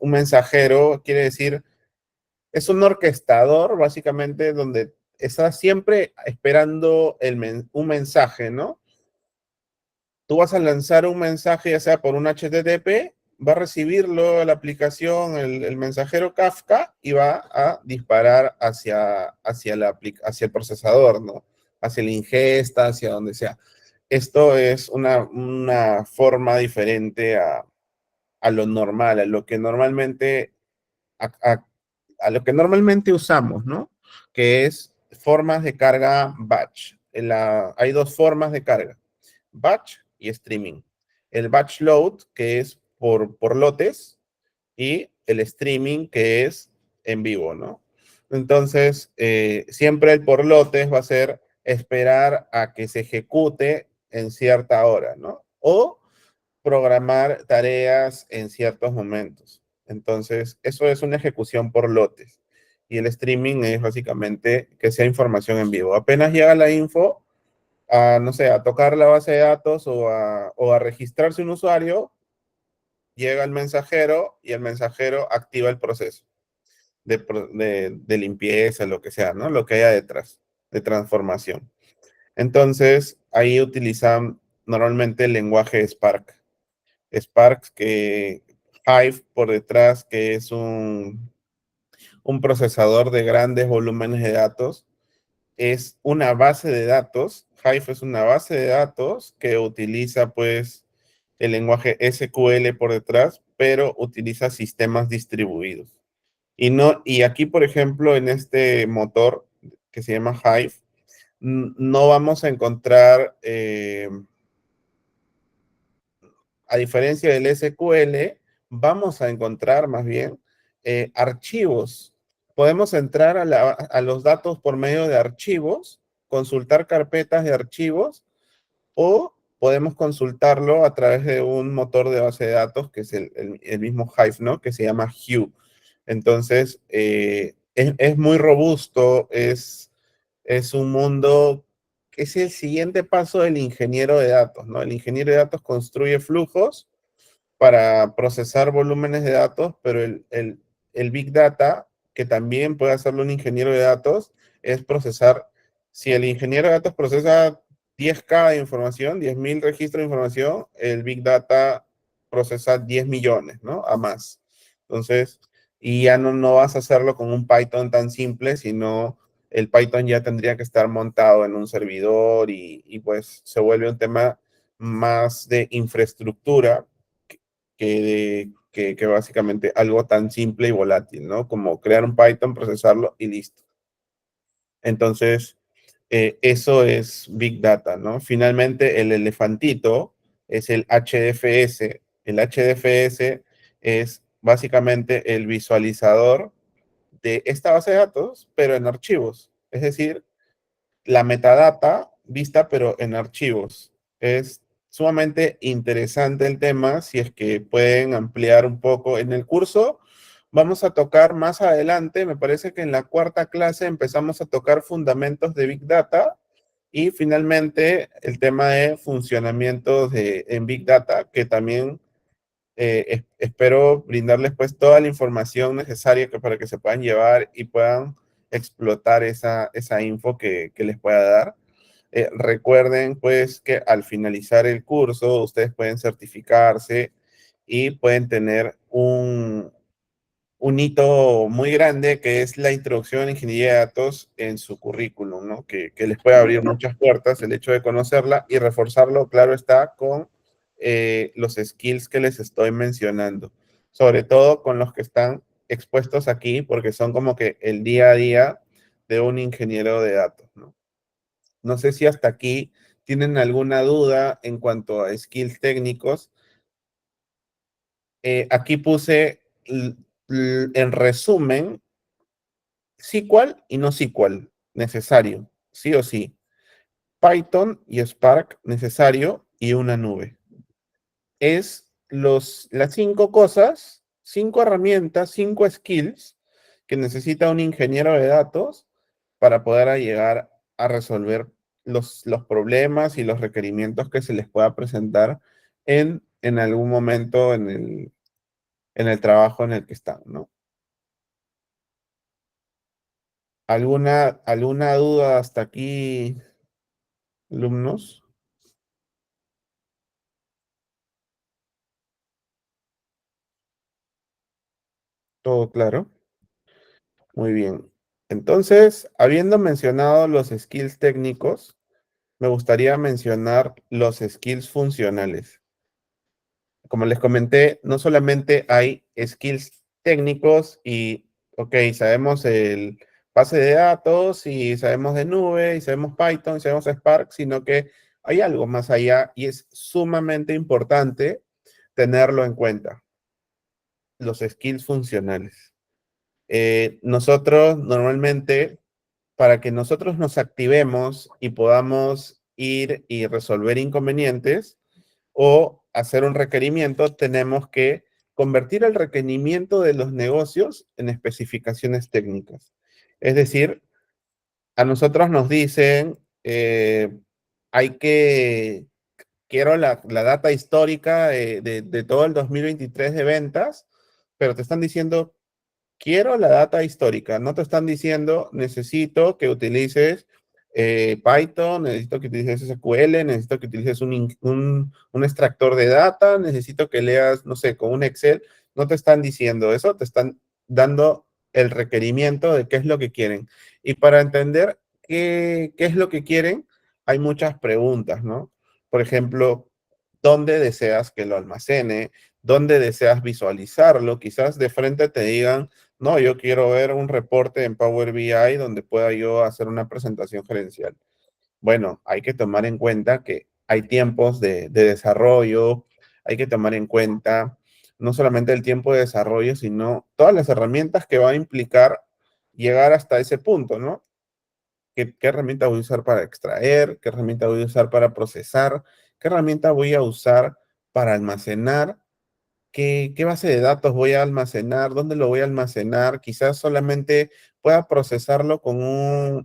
mensajero, quiere decir, es un orquestador, básicamente, donde está siempre esperando un mensaje, ¿no? Tú vas a lanzar un mensaje, ya sea por un HTTP, va a recibirlo la aplicación, el mensajero Kafka, y va a disparar hacia el procesador, ¿no? hacia la ingesta, hacia donde sea. Esto es una forma diferente a lo normal, a lo que normalmente, a, a- a lo que normalmente usamos, ¿no? Que es formas de carga batch. Hay dos formas de carga, batch y streaming. El batch load, que es por lotes, y el streaming, que es en vivo, ¿no? Entonces, siempre el por lotes va a ser esperar a que se ejecute en cierta hora, ¿no? O programar tareas en ciertos momentos. Entonces, eso es una ejecución por lotes. Y el streaming es básicamente que sea información en vivo. Apenas llega la info, a, no sé, a tocar la base de datos o a registrarse un usuario, llega el mensajero y el mensajero activa el proceso de limpieza, lo que sea, ¿no? Lo que haya detrás, de transformación. Entonces, ahí utilizan normalmente el lenguaje Spark. Spark, que Hive por detrás, que es un procesador de grandes volúmenes de datos, es una base de datos. Hive es una base de datos que utiliza pues el lenguaje SQL por detrás, pero utiliza sistemas distribuidos. Y, no, y aquí, por ejemplo, en este motor que se llama Hive, no vamos a encontrar, a diferencia del SQL, vamos a encontrar más bien archivos. Podemos entrar a los datos por medio de archivos, consultar carpetas de archivos o podemos consultarlo a través de un motor de base de datos que es el mismo Hive, ¿no? Que se llama Hue. Entonces, es muy robusto, es un mundo que es el siguiente paso del ingeniero de datos, ¿no? El ingeniero de datos construye flujos para procesar volúmenes de datos, pero el Big Data, que también puede hacerlo un ingeniero de datos, es procesar, si el ingeniero de datos procesa 10K de información, 10.000 registros de información, el Big Data procesa 10 millones, ¿no? A más. Entonces, y ya no vas a hacerlo con un Python tan simple, sino el Python ya tendría que estar montado en un servidor y pues se vuelve un tema más de infraestructura que básicamente algo tan simple y volátil, ¿no? Como crear un Python, procesarlo y listo. Entonces, eso es Big Data, ¿no? Finalmente, el elefantito es el HDFS. El HDFS es básicamente el visualizador de esta base de datos, pero en archivos. Es decir, la metadata vista, pero en archivos. Es sumamente interesante el tema, si es que pueden ampliar un poco. En el curso vamos a tocar más adelante, me parece que en la cuarta clase empezamos a tocar fundamentos de Big Data y finalmente el tema de funcionamiento en Big Data, que también espero brindarles pues toda la información necesaria para que se puedan llevar y puedan explotar esa info que les pueda dar. Recuerden pues que al finalizar el curso ustedes pueden certificarse y pueden tener un hito muy grande que es la introducción en ingeniería de datos en su currículum, ¿no? Que les puede abrir muchas puertas el hecho de conocerla y reforzarlo, claro está, con los skills que les estoy mencionando, sobre todo con los que están expuestos aquí, porque son como que el día a día de un ingeniero de datos, ¿no? No sé si hasta aquí tienen alguna duda en cuanto a skills técnicos. Aquí puse en resumen SQL y no SQL, necesario, sí o sí. Python y Spark, necesario, y una nube. Es las cinco cosas, cinco herramientas, cinco skills que necesita un ingeniero de datos para poder llegar a resolver los problemas y los requerimientos que se les pueda presentar en algún momento en el trabajo en el que están, ¿no? ¿Alguna duda hasta aquí, alumnos? ¿Todo claro? Muy bien. Entonces, habiendo mencionado los skills técnicos, me gustaría mencionar los skills funcionales. Como les comenté, no solamente hay skills técnicos y, ok, sabemos el base de datos y sabemos de nube y sabemos Python y sabemos Spark, sino que hay algo más allá y es sumamente importante tenerlo en cuenta, los skills funcionales. Nosotros normalmente, para que nosotros nos activemos y podamos ir y resolver inconvenientes, o hacer un requerimiento, tenemos que convertir el requerimiento de los negocios en especificaciones técnicas. Es decir, a nosotros nos dicen, hay que, quiero la data histórica de todo el 2023 de ventas, pero te están diciendo, quiero la data histórica. No te están diciendo, necesito que utilices Python, necesito que utilices SQL, necesito que utilices un extractor de data, necesito que leas, no sé, con un Excel. No te están diciendo eso, te están dando el requerimiento de qué es lo que quieren. Y para entender qué es lo que quieren, hay muchas preguntas, ¿no? Por ejemplo, ¿dónde deseas que lo almacene? ¿Dónde deseas visualizarlo? Quizás de frente te digan, no, yo quiero ver un reporte en Power BI donde pueda yo hacer una presentación gerencial. Bueno, hay que tomar en cuenta que hay tiempos de desarrollo, hay que tomar en cuenta no solamente el tiempo de desarrollo, sino todas las herramientas que va a implicar llegar hasta ese punto, ¿no? ¿Qué herramienta voy a usar para extraer? ¿Qué herramienta voy a usar para procesar? ¿Qué herramienta voy a usar para almacenar? ¿Qué base de datos voy a almacenar? ¿Dónde lo voy a almacenar? Quizás solamente pueda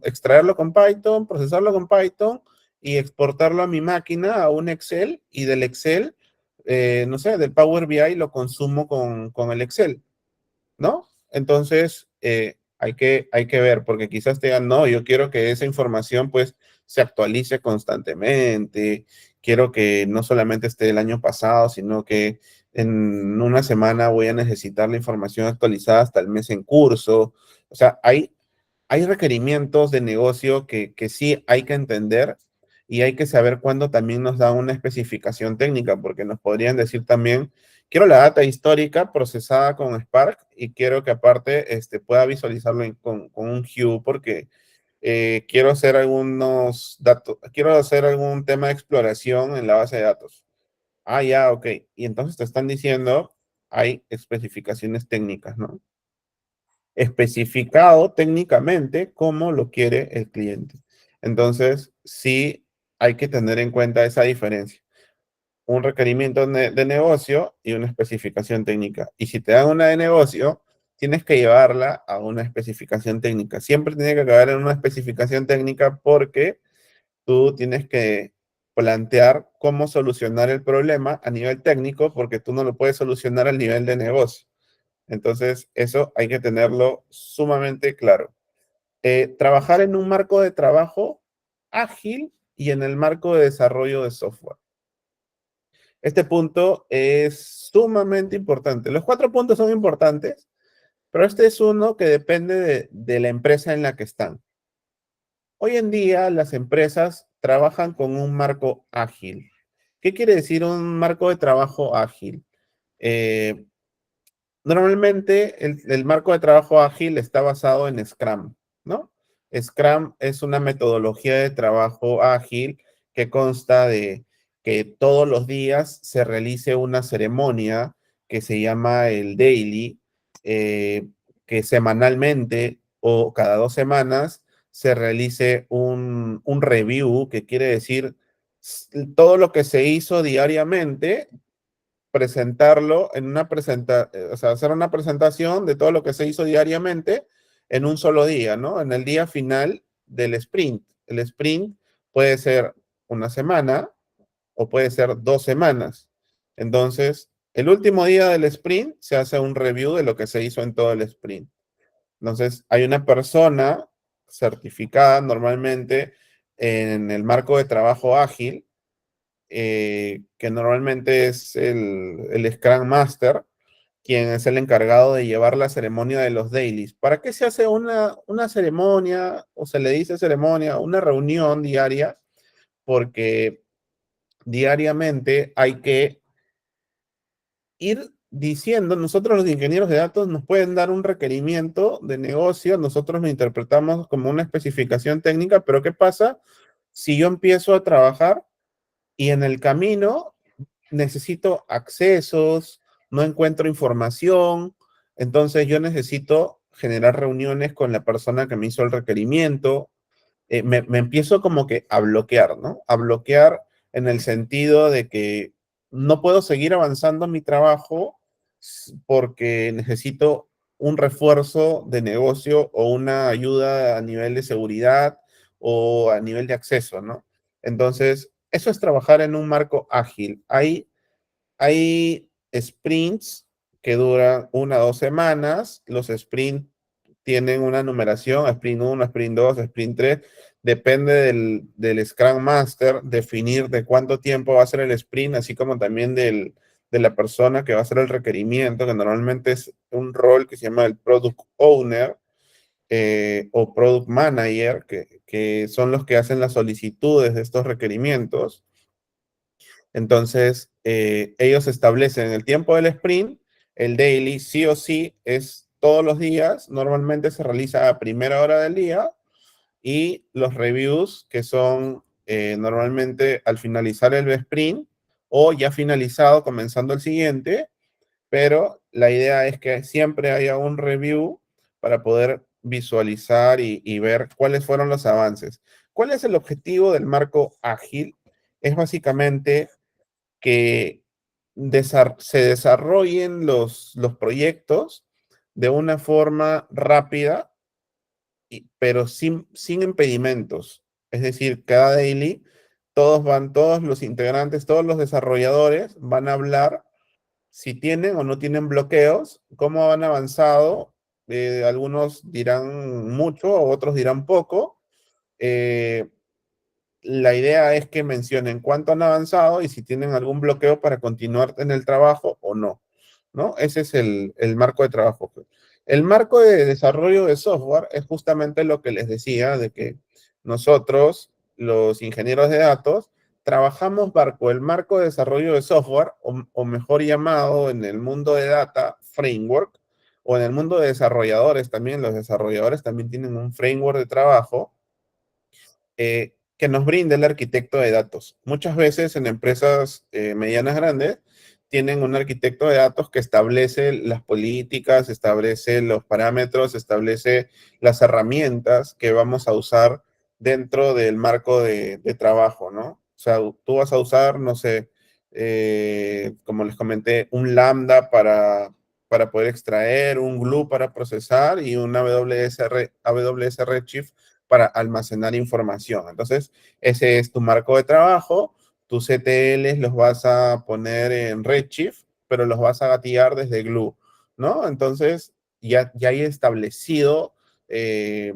extraerlo con Python, procesarlo con Python y exportarlo a mi máquina, a un Excel, y del Excel, no sé, del Power BI lo consumo con el Excel. ¿No? Entonces, hay que ver, porque quizás te digan, no, yo quiero que esa información pues se actualice constantemente, quiero que no solamente esté el año pasado, sino que en una semana voy a necesitar la información actualizada hasta el mes en curso. O sea, hay requerimientos de negocio que sí hay que entender y hay que saber cuándo también nos dan una especificación técnica, porque nos podrían decir también, quiero la data histórica procesada con Spark y quiero que aparte pueda visualizarlo con un Hue porque quiero hacer algunos datos, quiero hacer algún tema de exploración en la base de datos. Ah, ya, ok. Y entonces te están diciendo, hay especificaciones técnicas, ¿no? Especificado técnicamente cómo lo quiere el cliente. Entonces, sí hay que tener en cuenta esa diferencia. Un requerimiento de negocio y una especificación técnica. Y si te dan una de negocio, tienes que llevarla a una especificación técnica. Siempre tiene que acabar en una especificación técnica porque tú tienes que plantear cómo solucionar el problema a nivel técnico porque tú no lo puedes solucionar al nivel de negocio. Entonces, eso hay que tenerlo sumamente claro. Trabajar en un marco de trabajo ágil y en el marco de desarrollo de software. Este punto es sumamente importante. Los cuatro puntos son importantes, pero este es uno que depende de la empresa en la que están. Hoy en día las empresas trabajan con un marco ágil. ¿Qué quiere decir un marco de trabajo ágil? Eh, Normalmente el marco de trabajo ágil está basado en Scrum, ¿no? Scrum es una metodología de trabajo ágil que consta de que todos los días se realice una ceremonia que se llama el daily, que semanalmente o cada 2 semanas se realice un review, que quiere decir todo lo que se hizo diariamente presentarlo en o sea, hacer una presentación de todo lo que se hizo diariamente en un solo día, ¿no? En el día final del sprint. El sprint puede ser una semana o puede ser 2 semanas. Entonces, el último día del sprint se hace un review de lo que se hizo en todo el sprint. Entonces, hay una persona certificada normalmente en el marco de trabajo ágil que normalmente es el Scrum Master, quien es el encargado de llevar la ceremonia de los dailies. ¿Para qué se hace una ceremonia, o se le dice ceremonia, una reunión diaria? Porque diariamente hay que ir diciendo, nosotros los ingenieros de datos nos pueden dar un requerimiento de negocio, nosotros lo interpretamos como una especificación técnica, pero ¿qué pasa si yo empiezo a trabajar y en el camino necesito accesos, no encuentro información, entonces yo necesito generar reuniones con la persona que me hizo el requerimiento, me empiezo como que a bloquear, ¿no? A bloquear en el sentido de que no puedo seguir avanzando en mi trabajo porque necesito un refuerzo de negocio o una ayuda a nivel de seguridad o a nivel de acceso, ¿no? Entonces, eso es trabajar en un marco ágil. Hay sprints que duran 1 o 2 semanas. Los sprints tienen una numeración, sprint 1, sprint 2, sprint 3. Depende del Scrum Master definir de cuánto tiempo va a ser el sprint, así como también de la persona que va a hacer el requerimiento, que normalmente es un rol que se llama el Product Owner o Product Manager, que son los que hacen las solicitudes de estos requerimientos. Entonces, ellos establecen el tiempo del sprint, el daily sí o sí es todos los días, normalmente se realiza a primera hora del día y los reviews que son normalmente al finalizar el sprint o ya finalizado comenzando el siguiente, pero la idea es que siempre haya un review para poder visualizar y ver cuáles fueron los avances. ¿Cuál es el objetivo del marco ágil? Es básicamente que se desarrollen los proyectos de una forma rápida, pero sin impedimentos. Es decir, cada daily, todos los integrantes, todos los desarrolladores van a hablar si tienen o no tienen bloqueos, cómo han avanzado. Algunos dirán mucho, otros dirán poco. Eh, la idea es que mencionen cuánto han avanzado y si tienen algún bloqueo para continuar en el trabajo o no, ¿no? Ese es el marco de trabajo. El marco de desarrollo de software es justamente lo que les decía, de que nosotros, los ingenieros de datos, trabajamos bajo el marco de desarrollo de software, o mejor llamado en el mundo de data, framework, o en el mundo de desarrolladores también, los desarrolladores también tienen un framework de trabajo que nos brinde el arquitecto de datos. Muchas veces en empresas medianas grandes tienen un arquitecto de datos que establece las políticas, establece los parámetros, establece las herramientas que vamos a usar dentro del marco de trabajo, ¿no? O sea, tú vas a usar, no sé, como les comenté, un Lambda para poder extraer, un Glue para procesar y un AWS Redshift para almacenar información. Entonces, ese es tu marco de trabajo. Tus ETLs los vas a poner en Redshift, pero los vas a gatillar desde Glue, ¿no? Entonces, ya hay establecido eh,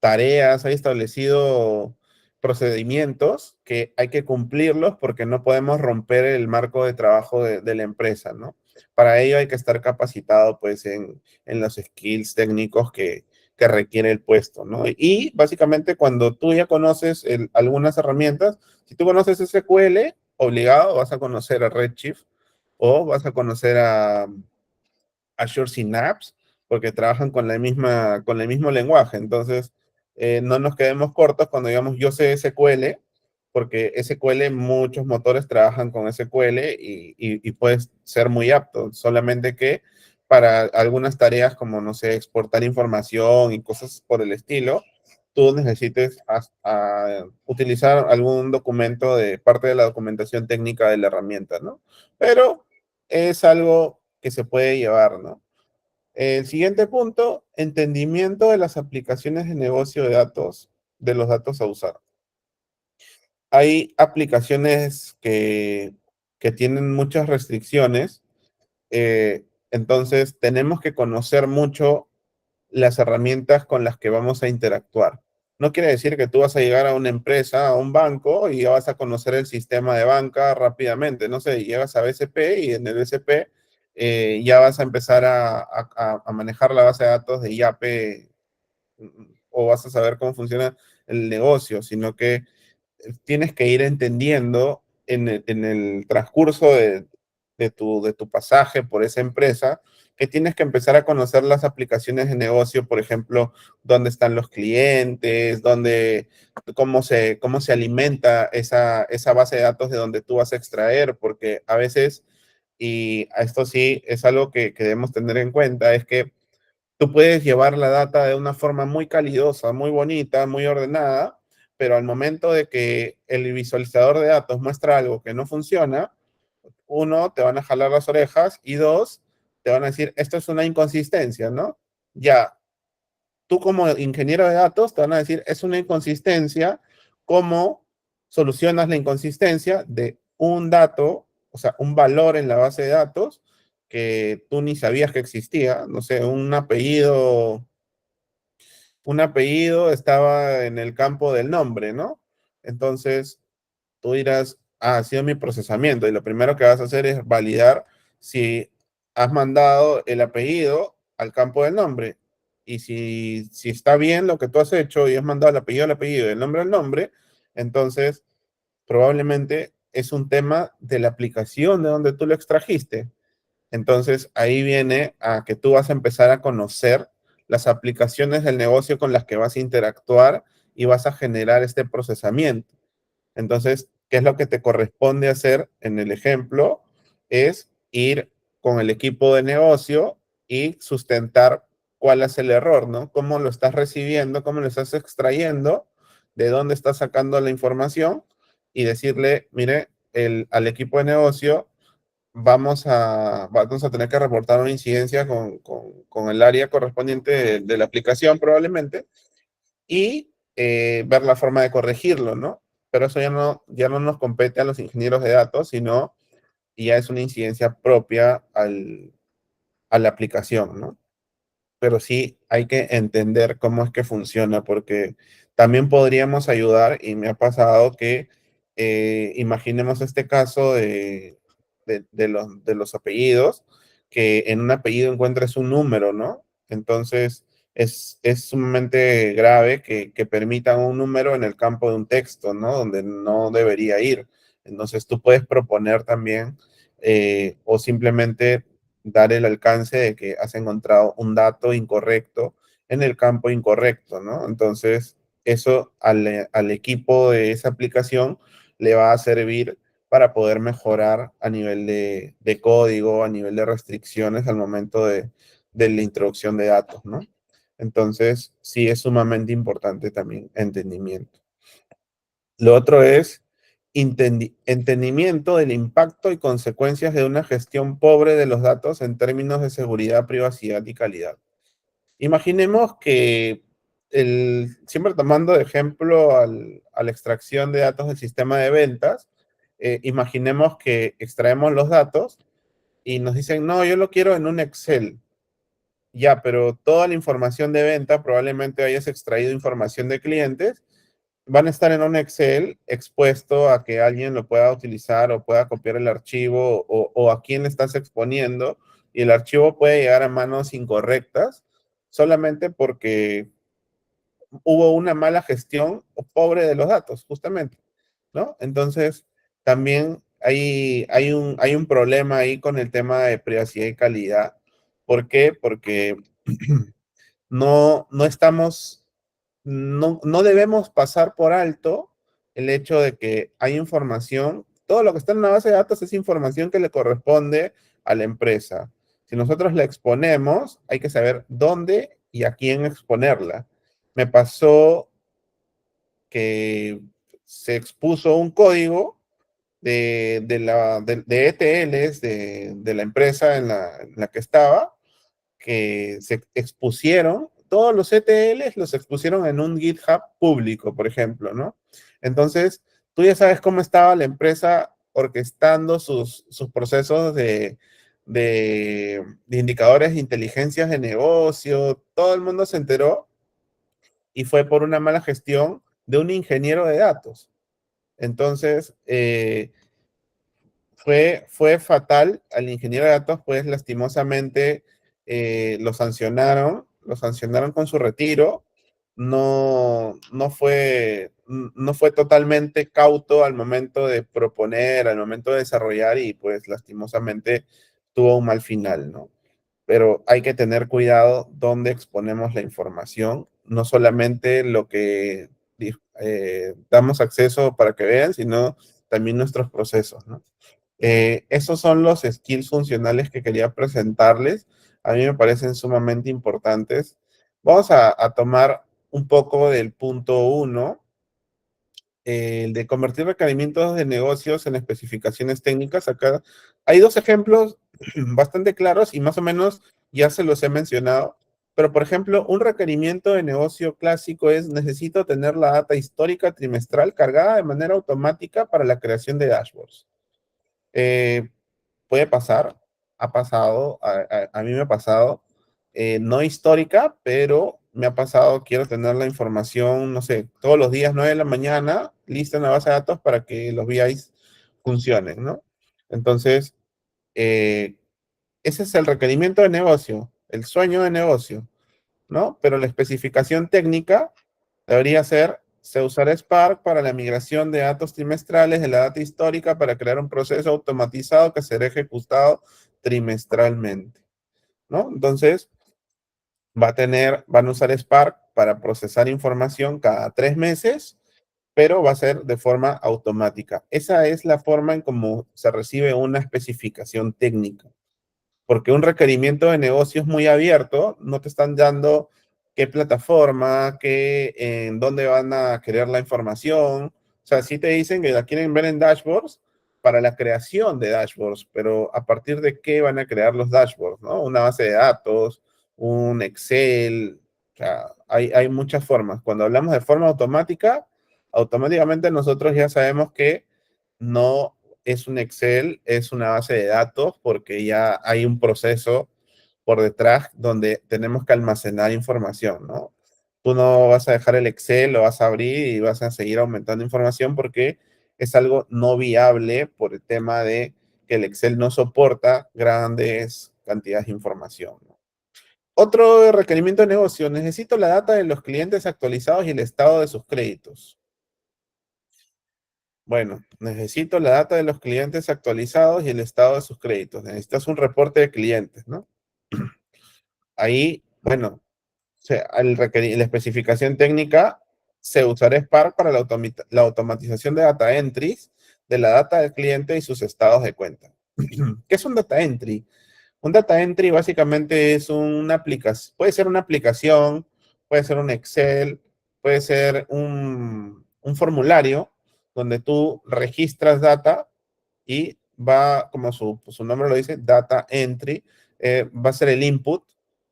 tareas, hay establecido procedimientos que hay que cumplirlos porque no podemos romper el marco de trabajo de la empresa, ¿no? Para ello hay que estar capacitado, pues, en los skills técnicos que requiere el puesto, ¿no? Y básicamente cuando tú ya conoces algunas herramientas, si tú conoces SQL, obligado vas a conocer a Redshift o vas a conocer a Azure Synapse, porque trabajan con el mismo lenguaje. Entonces, no nos quedemos cortos cuando digamos yo sé SQL, porque SQL, muchos motores trabajan con SQL y puedes ser muy apto, solamente que para algunas tareas como, no sé, exportar información y cosas por el estilo, tú necesites utilizar algún documento de parte de la documentación técnica de la herramienta, ¿no? Pero es algo que se puede llevar, ¿no? El siguiente punto, entendimiento de las aplicaciones de negocio de datos, de los datos a usar. Hay aplicaciones que tienen muchas restricciones, entonces tenemos que conocer mucho las herramientas con las que vamos a interactuar. No quiere decir que tú vas a llegar a una empresa, a un banco, y ya vas a conocer el sistema de banca rápidamente. No sé, llegas a BCP y en el BCP ya vas a empezar a manejar la base de datos de IAP o vas a saber cómo funciona el negocio, sino que tienes que ir entendiendo en el transcurso de tu pasaje por esa empresa, que tienes que empezar a conocer las aplicaciones de negocio, por ejemplo, dónde están los clientes, cómo se alimenta esa base de datos de donde tú vas a extraer, porque a veces, y a esto sí es algo que debemos tener en cuenta, es que tú puedes llevar la data de una forma muy calidosa, muy bonita, muy ordenada, pero al momento de que el visualizador de datos muestra algo que no funciona, uno, te van a jalar las orejas y dos, te van a decir, esto es una inconsistencia, ¿no? Ya, tú como ingeniero de datos te van a decir, es una inconsistencia, ¿cómo solucionas la inconsistencia de un dato, o sea, un valor en la base de datos que tú ni sabías que existía? No sé, un apellido estaba en el campo del nombre, ¿no? Entonces, tú dirás, ha sido mi procesamiento y lo primero que vas a hacer es validar si has mandado el apellido al campo del nombre. Y si está bien lo que tú has hecho y has mandado el apellido y el nombre al nombre, entonces probablemente es un tema de la aplicación de donde tú lo extrajiste. Entonces ahí viene a que tú vas a empezar a conocer las aplicaciones del negocio con las que vas a interactuar y vas a generar este procesamiento. Entonces, ¿qué es lo que te corresponde hacer en el ejemplo? Es ir con el equipo de negocio y sustentar cuál es el error, ¿no? Cómo lo estás recibiendo, cómo lo estás extrayendo, de dónde estás sacando la información y decirle, mire, al equipo de negocio vamos a tener que reportar una incidencia con el área correspondiente de la aplicación probablemente y ver la forma de corregirlo, ¿no? Pero eso ya no nos compete a los ingenieros de datos, sino ya es una incidencia propia a la aplicación, ¿no? Pero sí hay que entender cómo es que funciona, porque también podríamos ayudar, y me ha pasado que imaginemos este caso de los apellidos, que en un apellido encuentres un número, ¿no? Entonces es sumamente grave que permitan un número en el campo de un texto, ¿no? Donde no debería ir. Entonces tú puedes proponer también o simplemente dar el alcance de que has encontrado un dato incorrecto en el campo incorrecto, ¿no? Entonces, eso al equipo de esa aplicación le va a servir para poder mejorar a nivel de código, a nivel de restricciones al momento de la introducción de datos, ¿no? Entonces, sí es sumamente importante también entendimiento. Lo otro es entendimiento del impacto y consecuencias de una gestión pobre de los datos en términos de seguridad, privacidad y calidad. Imaginemos que, siempre tomando de ejemplo a la extracción de datos del sistema de ventas, imaginemos que extraemos los datos y nos dicen, no, yo lo quiero en un Excel. Ya, pero toda la información de venta, probablemente hayas extraído información de clientes, van a estar en un Excel expuesto a que alguien lo pueda utilizar o pueda copiar el archivo o a quién le estás exponiendo y el archivo puede llegar a manos incorrectas solamente porque hubo una mala gestión o pobre de los datos, justamente, ¿no? Entonces, también hay un problema ahí con el tema de privacidad y calidad. ¿Por qué? Porque no estamos, no debemos pasar por alto el hecho de que hay información, todo lo que está en una base de datos es información que le corresponde a la empresa. Si nosotros la exponemos, hay que saber dónde y a quién exponerla. Me pasó que se expuso un código de ETLs de la empresa en la que estaba, que se expusieron, todos los ETLs los expusieron en un GitHub público, por ejemplo, ¿no? Entonces, tú ya sabes cómo estaba la empresa orquestando sus procesos de indicadores de inteligencias de negocio, todo el mundo se enteró y fue por una mala gestión de un ingeniero de datos. Entonces, fue fatal. Al ingeniero de datos, pues lastimosamente lo sancionaron con su retiro. No fue totalmente cauto al momento de proponer, al momento de desarrollar y pues lastimosamente tuvo un mal final, ¿no? Pero hay que tener cuidado dónde exponemos la información, no solamente lo que damos acceso para que vean, sino también nuestros procesos, ¿no? Esos son los skills funcionales que quería presentarles. A mí me parecen sumamente importantes. Vamos a tomar un poco del punto uno, el de convertir requerimientos de negocios en especificaciones técnicas. Acá hay dos ejemplos bastante claros y más o menos ya se los he mencionado. Pero, por ejemplo, un requerimiento de negocio clásico es: necesito tener la data histórica trimestral cargada de manera automática para la creación de dashboards. Eh, Puede pasar, ha pasado, a mí me ha pasado, no histórica, pero me ha pasado, quiero tener la información, no sé, todos los días 9 de la mañana, lista en la base de datos para que los VIs funcionen, ¿no? Entonces, eh, ese es el requerimiento de negocio, el sueño de negocio, ¿no? Pero la especificación técnica debería ser: se usará Spark para la migración de datos trimestrales de la data histórica para crear un proceso automatizado que será ejecutado trimestralmente, ¿no? Entonces, van a usar Spark para procesar información cada 3 meses, pero va a ser de forma automática. Esa es la forma en cómo se recibe una especificación técnica, porque un requerimiento de negocio es muy abierto, no te están dando qué plataforma, en dónde van a querer la información. O sea, sí te dicen que la quieren ver en dashboards para la creación de dashboards, pero a partir de qué van a crear los dashboards, ¿no? Una base de datos, un Excel, o sea, hay muchas formas. Cuando hablamos de forma automática, automáticamente nosotros ya sabemos que no es un Excel, es una base de datos, porque ya hay un proceso por detrás donde tenemos que almacenar información, ¿no? Tú no vas a dejar el Excel, lo vas a abrir y vas a seguir aumentando información, porque es algo no viable por el tema de que el Excel no soporta grandes cantidades de información, ¿no? Otro requerimiento de negocio: necesito la data de los clientes actualizados y el estado de sus créditos. Bueno, necesito la data de los clientes actualizados y el estado de sus créditos. Necesitas un reporte de clientes, ¿no? Ahí, bueno, la especificación técnica: se usará Spark para la automatización de data entries de la data del cliente y sus estados de cuenta. ¿Qué es un data entry? Un data entry básicamente es una aplicación, puede ser una aplicación, puede ser un Excel, puede ser un formulario donde tú registras data y va, como su nombre lo dice, data entry, va a ser el input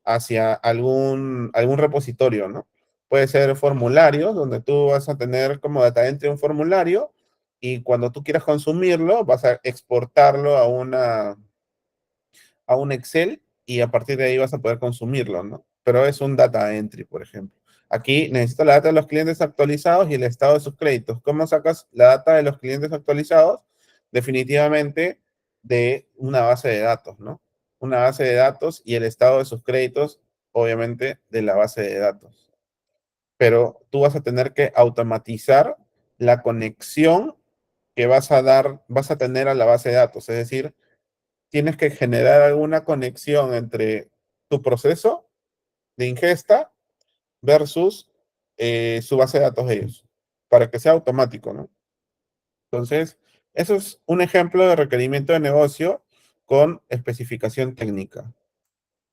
hacia algún repositorio, ¿no? Puede ser formularios, donde tú vas a tener como data entry un formulario, y cuando tú quieras consumirlo, vas a exportarlo a un Excel, y a partir de ahí vas a poder consumirlo, ¿no? Pero es un data entry, por ejemplo. Aquí necesito la data de los clientes actualizados y el estado de sus créditos. ¿Cómo sacas la data de los clientes actualizados? Definitivamente de una base de datos, ¿no? Una base de datos, y el estado de sus créditos, obviamente, de la base de datos. Pero tú vas a tener que automatizar la conexión que vas a tener a la base de datos. Es decir, tienes que generar alguna conexión entre tu proceso de ingesta versus su base de datos de ellos, para que sea automático, ¿no? Entonces, eso es un ejemplo de requerimiento de negocio con especificación técnica.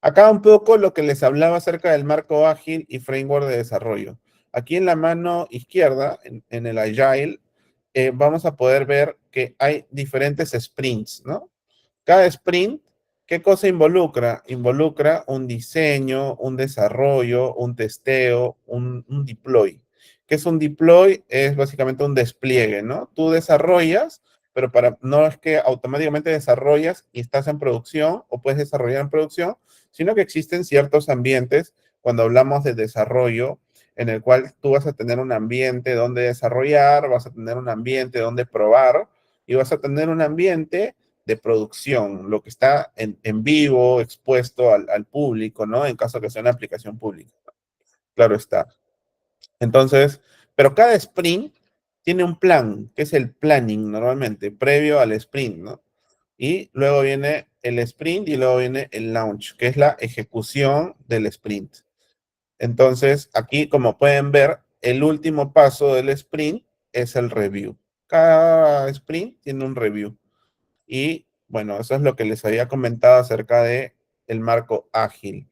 Acá un poco lo que les hablaba acerca del marco ágil y framework de desarrollo. Aquí en la mano izquierda, en el Agile, vamos a poder ver que hay diferentes sprints, ¿no? Cada sprint, ¿qué cosa involucra? Involucra un diseño, un desarrollo, un testeo, un deploy. ¿Qué es un deploy? Es básicamente un despliegue, ¿no? Tú desarrollas, pero no es que automáticamente desarrollas y estás en producción o puedes desarrollar en producción, sino que existen ciertos ambientes cuando hablamos de desarrollo, en el cual tú vas a tener un ambiente donde desarrollar, vas a tener un ambiente donde probar, y vas a tener un ambiente de producción, lo que está en vivo, expuesto al público, ¿no? En caso que sea una aplicación pública. Claro está. Entonces, pero cada sprint tiene un plan, que es el planning normalmente, previo al sprint, ¿no? Y luego viene el sprint y luego viene el launch, que es la ejecución del sprint. Entonces, aquí, como pueden ver, el último paso del sprint es el review. Cada sprint tiene un review. Y bueno, eso es lo que les había comentado acerca de el marco ágil.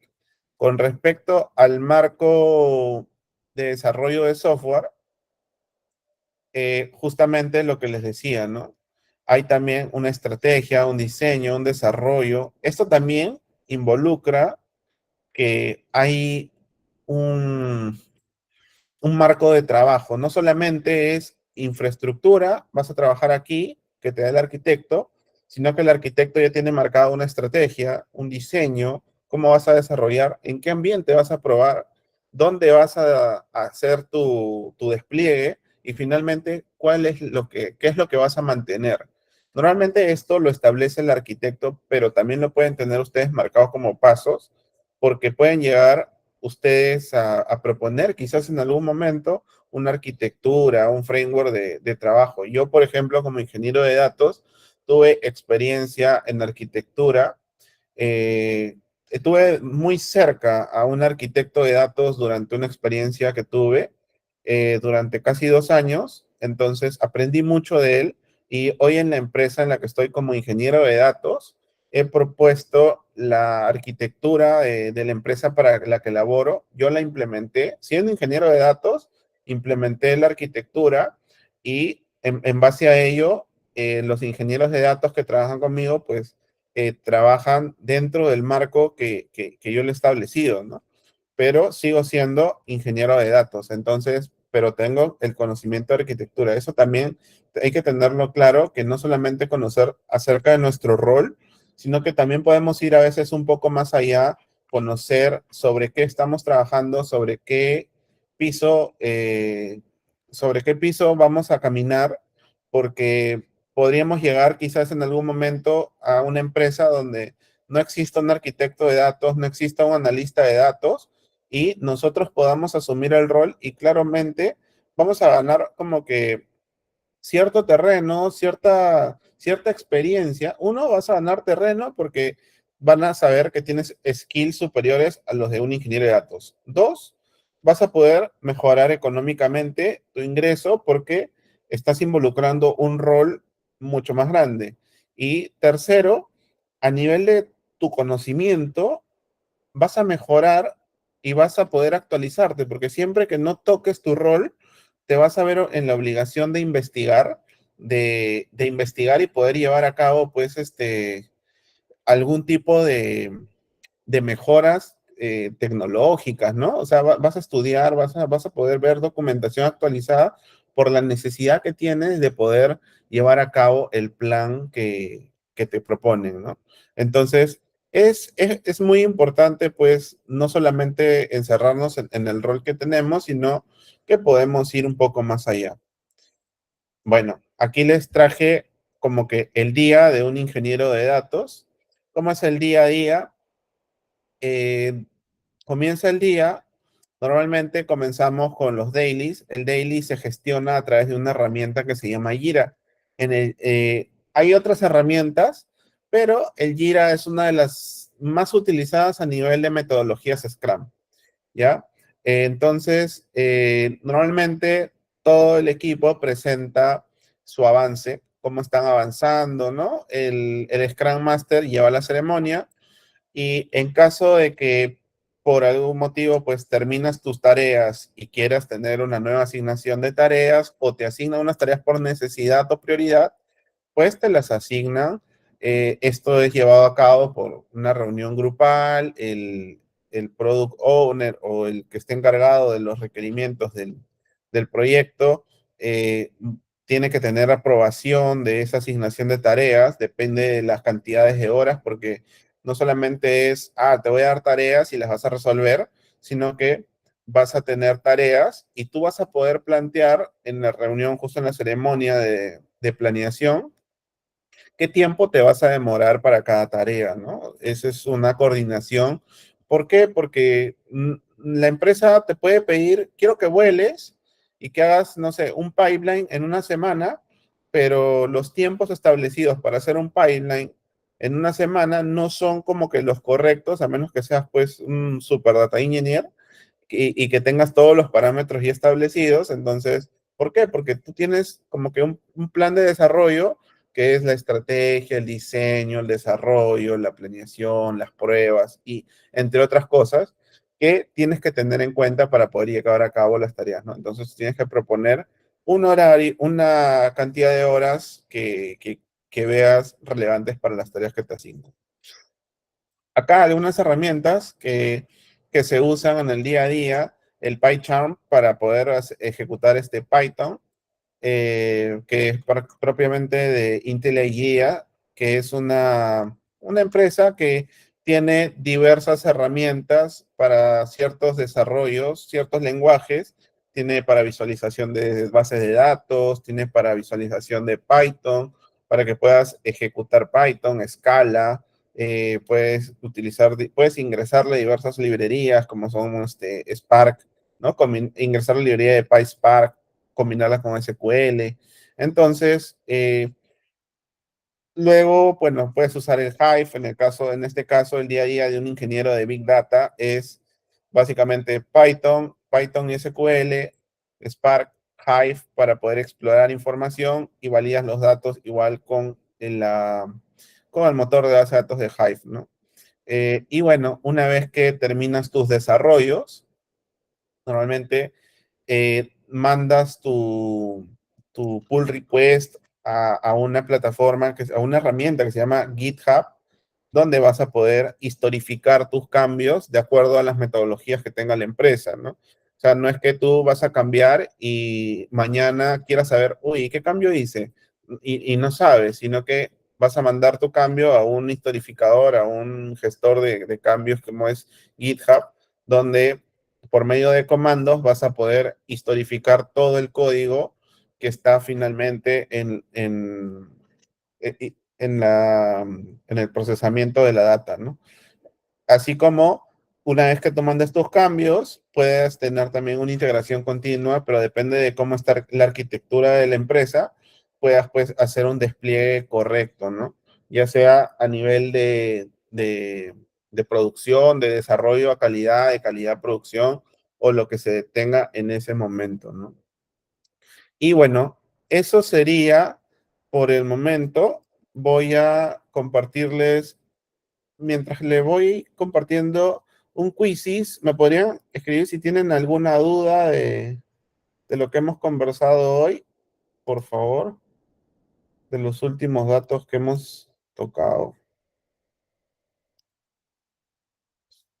Con respecto al marco de desarrollo de software, justamente lo que les decía, ¿no? Hay también una estrategia, un diseño, un desarrollo. Esto también involucra que hay un, un marco de trabajo. No solamente es infraestructura, vas a trabajar aquí, que te da el arquitecto, sino que el arquitecto ya tiene marcada una estrategia, un diseño, cómo vas a desarrollar, en qué ambiente vas a probar, dónde vas a hacer tu despliegue y finalmente cuál es qué es lo que vas a mantener. Normalmente esto lo establece el arquitecto, pero también lo pueden tener ustedes marcados como pasos, porque pueden llegar ustedes a proponer quizás en algún momento una arquitectura, un framework de trabajo. Yo, por ejemplo, como ingeniero de datos, tuve experiencia en arquitectura. eh, Estuve muy cerca a un arquitecto de datos durante una experiencia que tuve durante casi 2 años. Entonces aprendí mucho de él y hoy en la empresa en la que estoy como ingeniero de datos, he propuesto la arquitectura de la empresa para la que laboro. Yo la implementé, siendo ingeniero de datos, implementé la arquitectura y en base a ello, los ingenieros de datos que trabajan conmigo, pues trabajan dentro del marco que yo le he establecido, ¿no? Pero sigo siendo ingeniero de datos, entonces, pero tengo el conocimiento de arquitectura. Eso también hay que tenerlo claro, que no solamente conocer acerca de nuestro rol, sino que también podemos ir a veces un poco más allá, conocer sobre qué estamos trabajando, piso, eh, sobre qué piso vamos a caminar, porque podríamos llegar quizás en algún momento a una empresa donde no exista un arquitecto de datos, no exista un analista de datos, y nosotros podamos asumir el rol y claramente vamos a ganar como que cierto terreno, cierta experiencia. Uno, vas a ganar terreno porque van a saber que tienes skills superiores a los de un ingeniero de datos. Dos, vas a poder mejorar económicamente tu ingreso porque estás involucrando un rol mucho más grande. Y tercero, a nivel de tu conocimiento, vas a mejorar y vas a poder actualizarte, porque siempre que no toques tu rol, te vas a ver en la obligación de investigar, de investigar y poder llevar a cabo, pues, algún tipo de mejoras tecnológicas, ¿no? O sea, vas a estudiar, vas a poder ver documentación actualizada por la necesidad que tienes de poder llevar a cabo el plan que te proponen, ¿no? Entonces, es muy importante, pues, no solamente encerrarnos en el rol que tenemos, sino que podemos ir un poco más allá. Bueno, aquí les traje como que el día de un ingeniero de datos. ¿Cómo es el día a día? Eh, Comienza el día, normalmente comenzamos con los dailies. El daily se gestiona a través de una herramienta que se llama Jira. Hay otras herramientas, pero el Jira es una de las más utilizadas a nivel de metodologías Scrum. ¿Ya? Entonces, normalmente todo el equipo presenta su avance, cómo están avanzando, ¿no? El Scrum Master lleva la ceremonia y en caso de que por algún motivo pues terminas tus tareas y quieras tener una nueva asignación de tareas o te asignan unas tareas por necesidad o prioridad, pues te las asignan. Esto es llevado a cabo por una reunión grupal, el product owner o el que esté encargado de los requerimientos del proyecto eh, tiene que tener aprobación de esa asignación de tareas, depende de las cantidades de horas, porque no solamente es, te voy a dar tareas y las vas a resolver, sino que vas a tener tareas y tú vas a poder plantear en la reunión, justo en la ceremonia de planeación, qué tiempo te vas a demorar para cada tarea, ¿no? Esa es una coordinación. ¿Por qué? Porque la empresa te puede pedir, quiero que vueles y que hagas, no sé, un pipeline en una semana, pero los tiempos establecidos para hacer un pipeline en una semana no son como que los correctos, a menos que seas pues un super data engineer y que tengas todos los parámetros ya establecidos. Entonces, ¿por qué? Porque tú tienes como que un plan de desarrollo que es la estrategia, el diseño, el desarrollo, la planeación, las pruebas y entre otras cosas que tienes que tener en cuenta para poder llevar a cabo las tareas, ¿no? Entonces tienes que proponer un horario, una cantidad de horas que veas relevantes para las tareas que te asignan. Acá algunas herramientas que se usan en el día a día, el PyCharm para poder ejecutar este Python, que es propiamente de Intel IDEA, que es una empresa que tiene diversas herramientas para ciertos desarrollos, ciertos lenguajes. Tiene para visualización de bases de datos, tiene para visualización de Python, para que puedas ejecutar Python, Scala, puedes ingresarle diversas librerías como son Spark, ¿no? Ingresar la librería de PySpark, combinarla con SQL. Entonces, luego, bueno, puedes usar el Hive. En este caso, el día a día de un ingeniero de Big Data es básicamente Python, Python y SQL, Spark, Hive para poder explorar información y validas los datos igual con el motor de base de datos de Hive, ¿no? Y bueno, una vez que terminas tus desarrollos, normalmente mandas tu pull request a una plataforma, a una herramienta que se llama GitHub, donde vas a poder historificar tus cambios de acuerdo a las metodologías que tenga la empresa, ¿no? O sea, no es que tú vas a cambiar y mañana quieras saber, uy, ¿qué cambio hice? Y no sabes, sino que vas a mandar tu cambio a un historificador, a un gestor de cambios como es GitHub, donde por medio de comandos vas a poder historificar todo el código que está finalmente en el procesamiento de la data, ¿no? Así como una vez que tú mandes tus cambios, puedes tener también una integración continua, pero depende de cómo está la arquitectura de la empresa, puedas pues hacer un despliegue correcto, ¿no? Ya sea a nivel de producción, de desarrollo a calidad, de calidad producción o lo que se tenga en ese momento, ¿no? Y bueno, eso sería por el momento. Voy a compartirles mientras le voy compartiendo un quizzes, me podrían escribir si tienen alguna duda de lo que hemos conversado hoy, por favor, de los últimos datos que hemos tocado.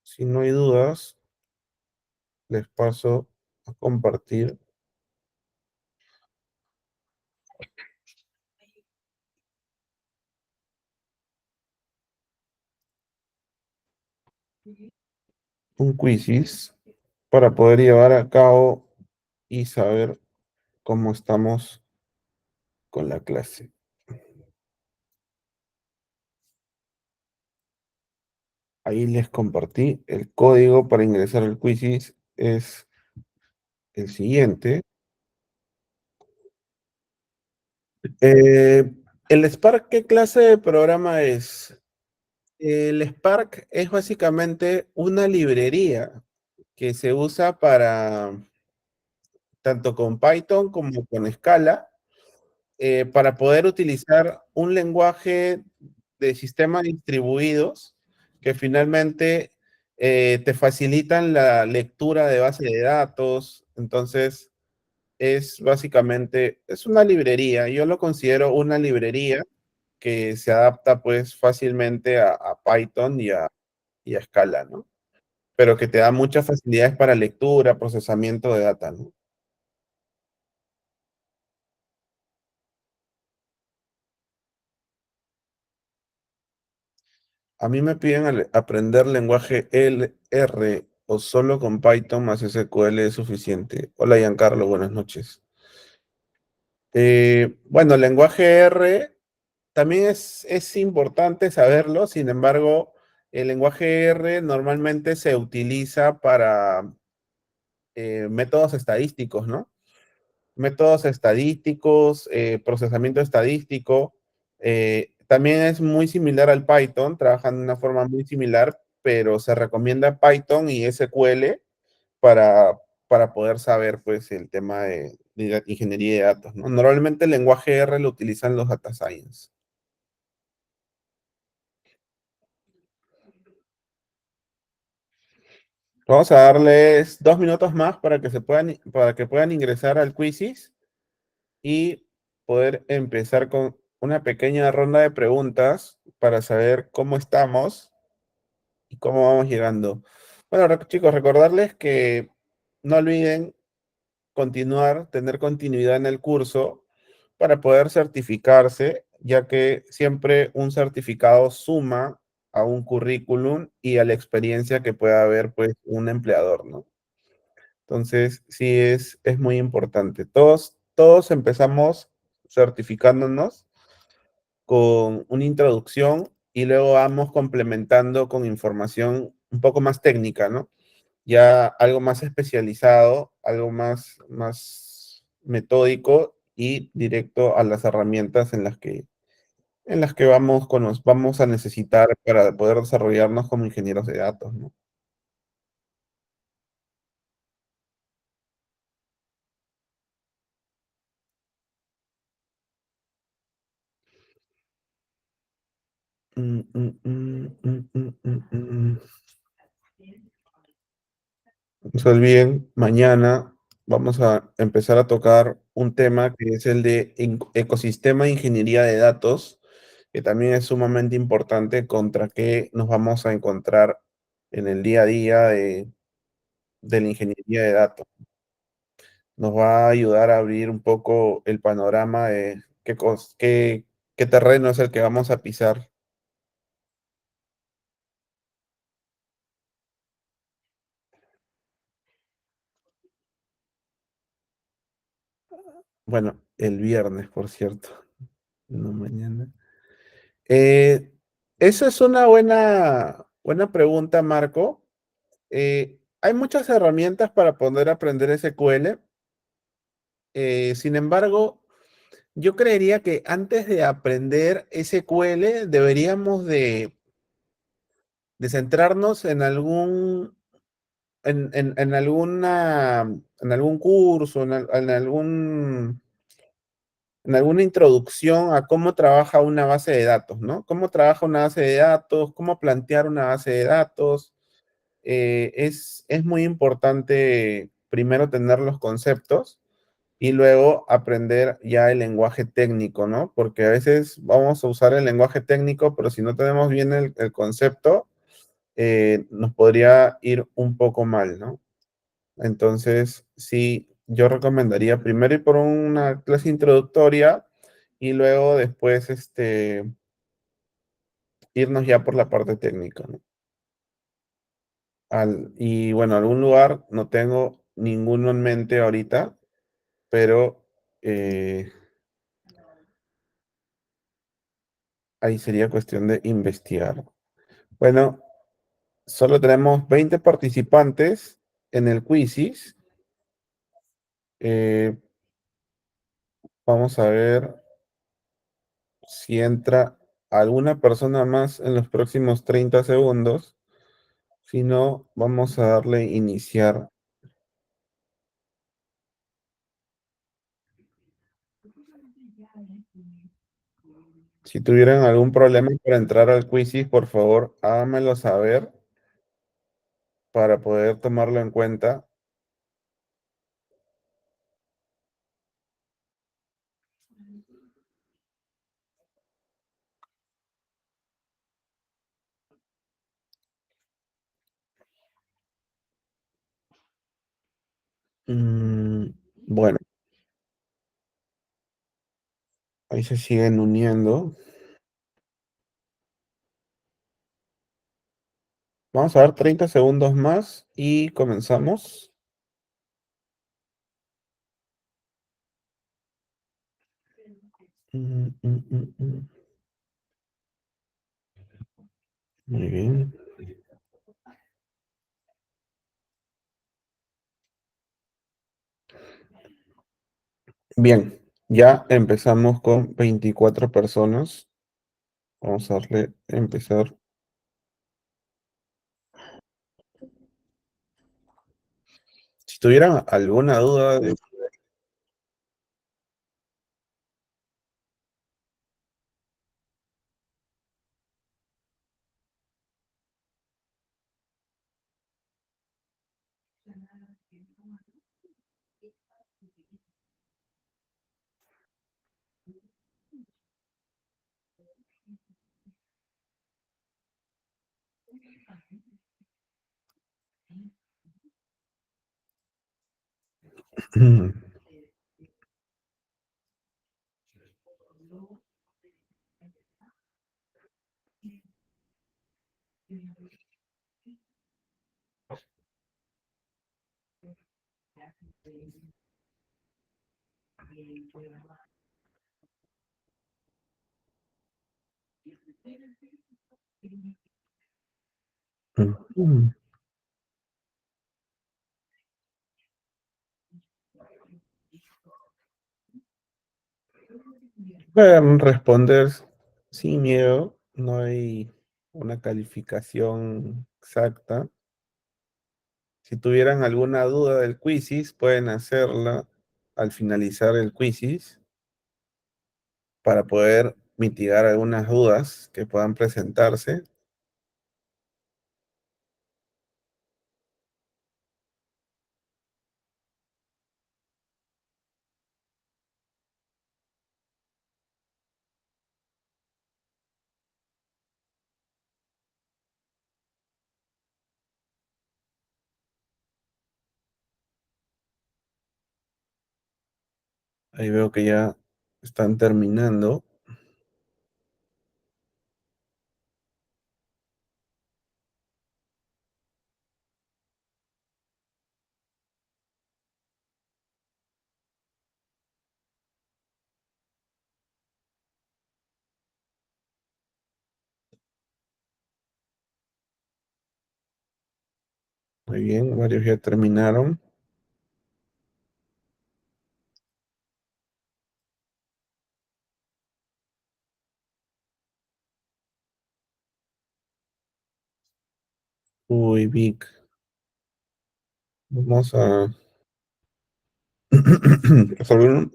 Si no hay dudas, les paso a compartir un quizzes para poder llevar a cabo y saber cómo estamos con la clase. Ahí les compartí el código para ingresar al quizzes es el siguiente. Eh, el Spark, ¿qué clase de programa es? El Spark es básicamente una librería que se usa para tanto con Python como con Scala para poder utilizar un lenguaje de sistemas distribuidos que finalmente te facilitan la lectura de base de datos. Entonces, es básicamente, es una librería. Yo lo considero una librería que se adapta pues fácilmente a Python y a Scala, ¿no? Pero que te da muchas facilidades para lectura, procesamiento de data, ¿no? A mí me piden aprender lenguaje R o solo con Python más SQL es suficiente. Hola, Giancarlo, buenas noches. Bueno, lenguaje R también es importante saberlo, sin embargo, el lenguaje R normalmente se utiliza para métodos estadísticos, ¿no? Métodos estadísticos, procesamiento estadístico. También es muy similar al Python, trabajan de una forma muy similar, pero se recomienda Python y SQL para, para poder saber pues el tema de ingeniería de datos, ¿no? Normalmente el lenguaje R lo utilizan los data science. Vamos a darles 2 minutos más para que para que puedan ingresar al quizzes y poder empezar con una pequeña ronda de preguntas para saber cómo estamos y cómo vamos llegando. Bueno, chicos, recordarles que no olviden tener continuidad en el curso para poder certificarse, ya que siempre un certificado suma a un currículum y a la experiencia que pueda haber pues un empleador, ¿no? Entonces, sí es muy importante. Todos empezamos certificándonos con una introducción y luego vamos complementando con información un poco más técnica, ¿no? Ya algo más especializado, algo más metódico y directo a las herramientas en las que vamos a necesitar para poder desarrollarnos como ingenieros de datos, ¿no? Mm, mm, mm, mm, mm, mm, mm. No se olviden, mañana vamos a empezar a tocar un tema que es el de ecosistema de ingeniería de datos, que también es sumamente importante contra qué nos vamos a encontrar en el día a día de la ingeniería de datos. Nos va a ayudar a abrir un poco el panorama de qué terreno es el que vamos a pisar. Bueno, el viernes, por cierto, no mañana. Eh, Esa es una buena pregunta, Marco. Hay muchas herramientas para poder aprender SQL. Sin embargo, yo creería que antes de aprender SQL deberíamos de centrarnos en en algún curso, en alguna introducción a cómo trabaja una base de datos, ¿no? Cómo trabaja una base de datos, cómo plantear una base de datos. Es muy importante primero tener los conceptos y luego aprender ya el lenguaje técnico, ¿no? Porque a veces vamos a usar el lenguaje técnico, pero si no tenemos bien el concepto, nos podría ir un poco mal, ¿no? Entonces, sí, yo recomendaría primero ir por una clase introductoria y luego después irnos ya por la parte técnica, ¿no? Y bueno, algún lugar no tengo ninguno en mente ahorita, pero eh, ahí sería cuestión de investigar. Bueno, solo tenemos 20 participantes en el quizzes. Eh, Vamos a ver si entra alguna persona más en los próximos 30 segundos. Si no, vamos a darle iniciar. Si tuvieran algún problema para entrar al quizzes, por favor, háganmelo saber para poder tomarlo en cuenta. Mm, bueno, ahí se siguen uniendo. Vamos a dar 30 segundos más y comenzamos. Mm, mm, mm, mm. Muy bien. Bien, ya empezamos con 24 personas. Vamos a darle empezar. Si tuvieran alguna duda de... Pueden responder sin miedo, no hay una calificación exacta. Si tuvieran alguna duda del quizzes, pueden hacerla al finalizar el quizzes para poder mitigar algunas dudas que puedan presentarse. Ahí veo que ya están terminando. Muy bien, varios ya terminaron. Uy, Vic, vamos a...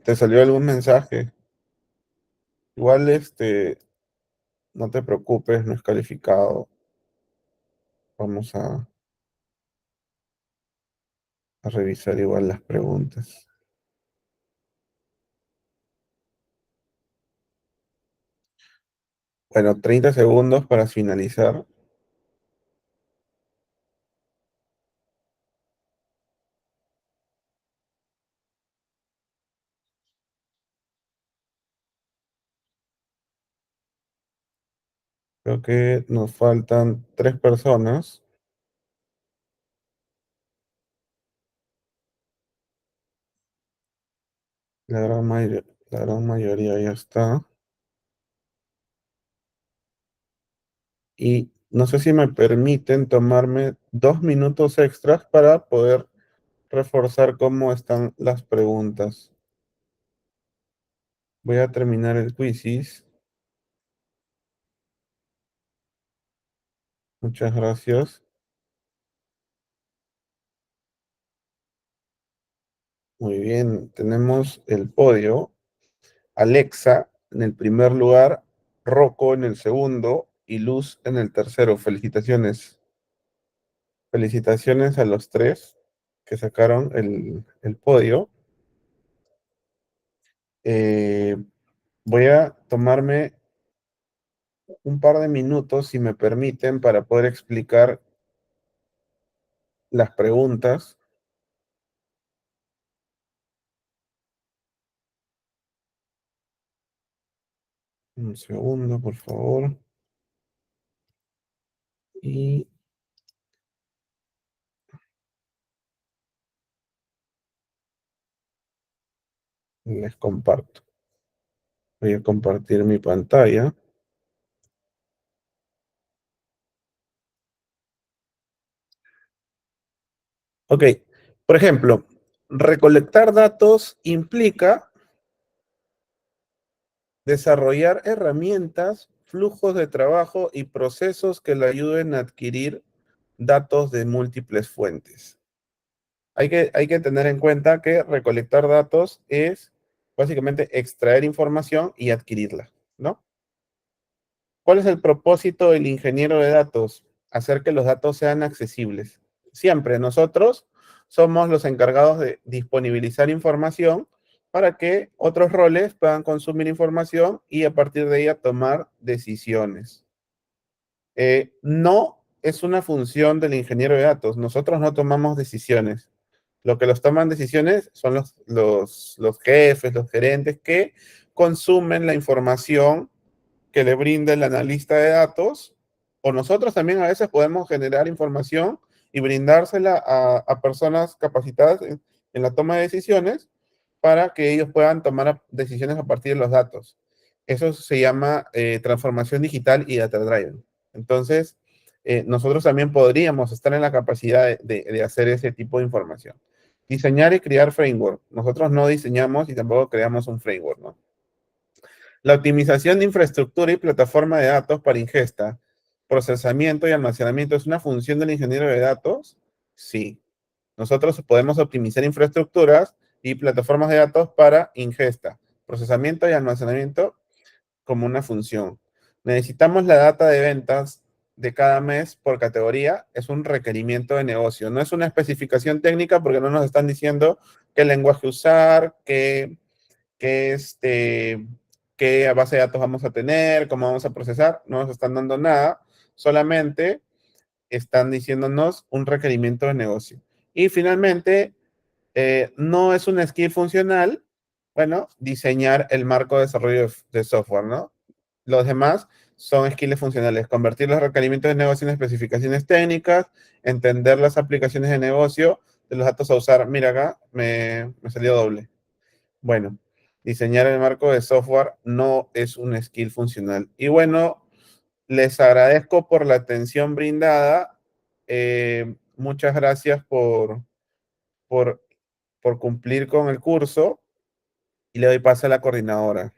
¿Te salió algún mensaje? Igual, no te preocupes, no es calificado. Vamos a revisar igual las preguntas. Bueno, 30 segundos para finalizar. Creo que nos faltan tres personas. La gran mayoría ya está. Y no sé si me permiten tomarme 2 minutos extras para poder reforzar cómo están las preguntas. Voy a terminar el quizzes. Muchas gracias. Muy bien, tenemos el podio. Alexa en el primer lugar, Rocco en el segundo y Luz en el tercero. Felicitaciones. Felicitaciones a los tres que sacaron el podio. Eh, Voy a tomarme un par de minutos, si me permiten, para poder explicar las preguntas. Un segundo, por favor. Y les comparto. Voy a compartir mi pantalla. Ok, por ejemplo, recolectar datos implica desarrollar herramientas, flujos de trabajo y procesos que le ayuden a adquirir datos de múltiples fuentes. Hay que tener en cuenta que recolectar datos es básicamente extraer información y adquirirla, ¿no? ¿Cuál es el propósito del ingeniero de datos? Hacer que los datos sean accesibles. Siempre nosotros somos los encargados de disponibilizar información para que otros roles puedan consumir información y a partir de ella tomar decisiones. No es una función del ingeniero de datos. Nosotros no tomamos decisiones. Lo que los toman decisiones son los jefes, los gerentes que consumen la información que le brinda el analista de datos, o nosotros también a veces podemos generar información y brindársela a personas capacitadas en la toma de decisiones para que ellos puedan tomar decisiones a partir de los datos. Eso se llama transformación digital y data driven. Entonces, nosotros también podríamos estar en la capacidad de hacer ese tipo de información. Diseñar y crear framework. Nosotros no diseñamos y tampoco creamos un framework, ¿no? La optimización de infraestructura y plataforma de datos para ingesta, procesamiento y almacenamiento es una función del ingeniero de datos. Sí. Nosotros podemos optimizar infraestructuras y plataformas de datos para ingesta, procesamiento y almacenamiento como una función. Necesitamos la data de ventas de cada mes por categoría. Es un requerimiento de negocio. No es una especificación técnica porque no nos están diciendo qué lenguaje usar, qué base de datos vamos a tener, cómo vamos a procesar. No nos están dando nada. Solamente están diciéndonos un requerimiento de negocio. Y finalmente, no es una skill funcional, bueno, diseñar el marco de desarrollo de software, ¿no? Los demás son skills funcionales, convertir los requerimientos de negocio en especificaciones técnicas, entender las aplicaciones de negocio de los datos a usar. Mira acá, me salió doble. Bueno, diseñar el marco de software no es un skill funcional. Y bueno, les agradezco por la atención brindada. Muchas gracias por, por cumplir con el curso y le doy paso a la coordinadora.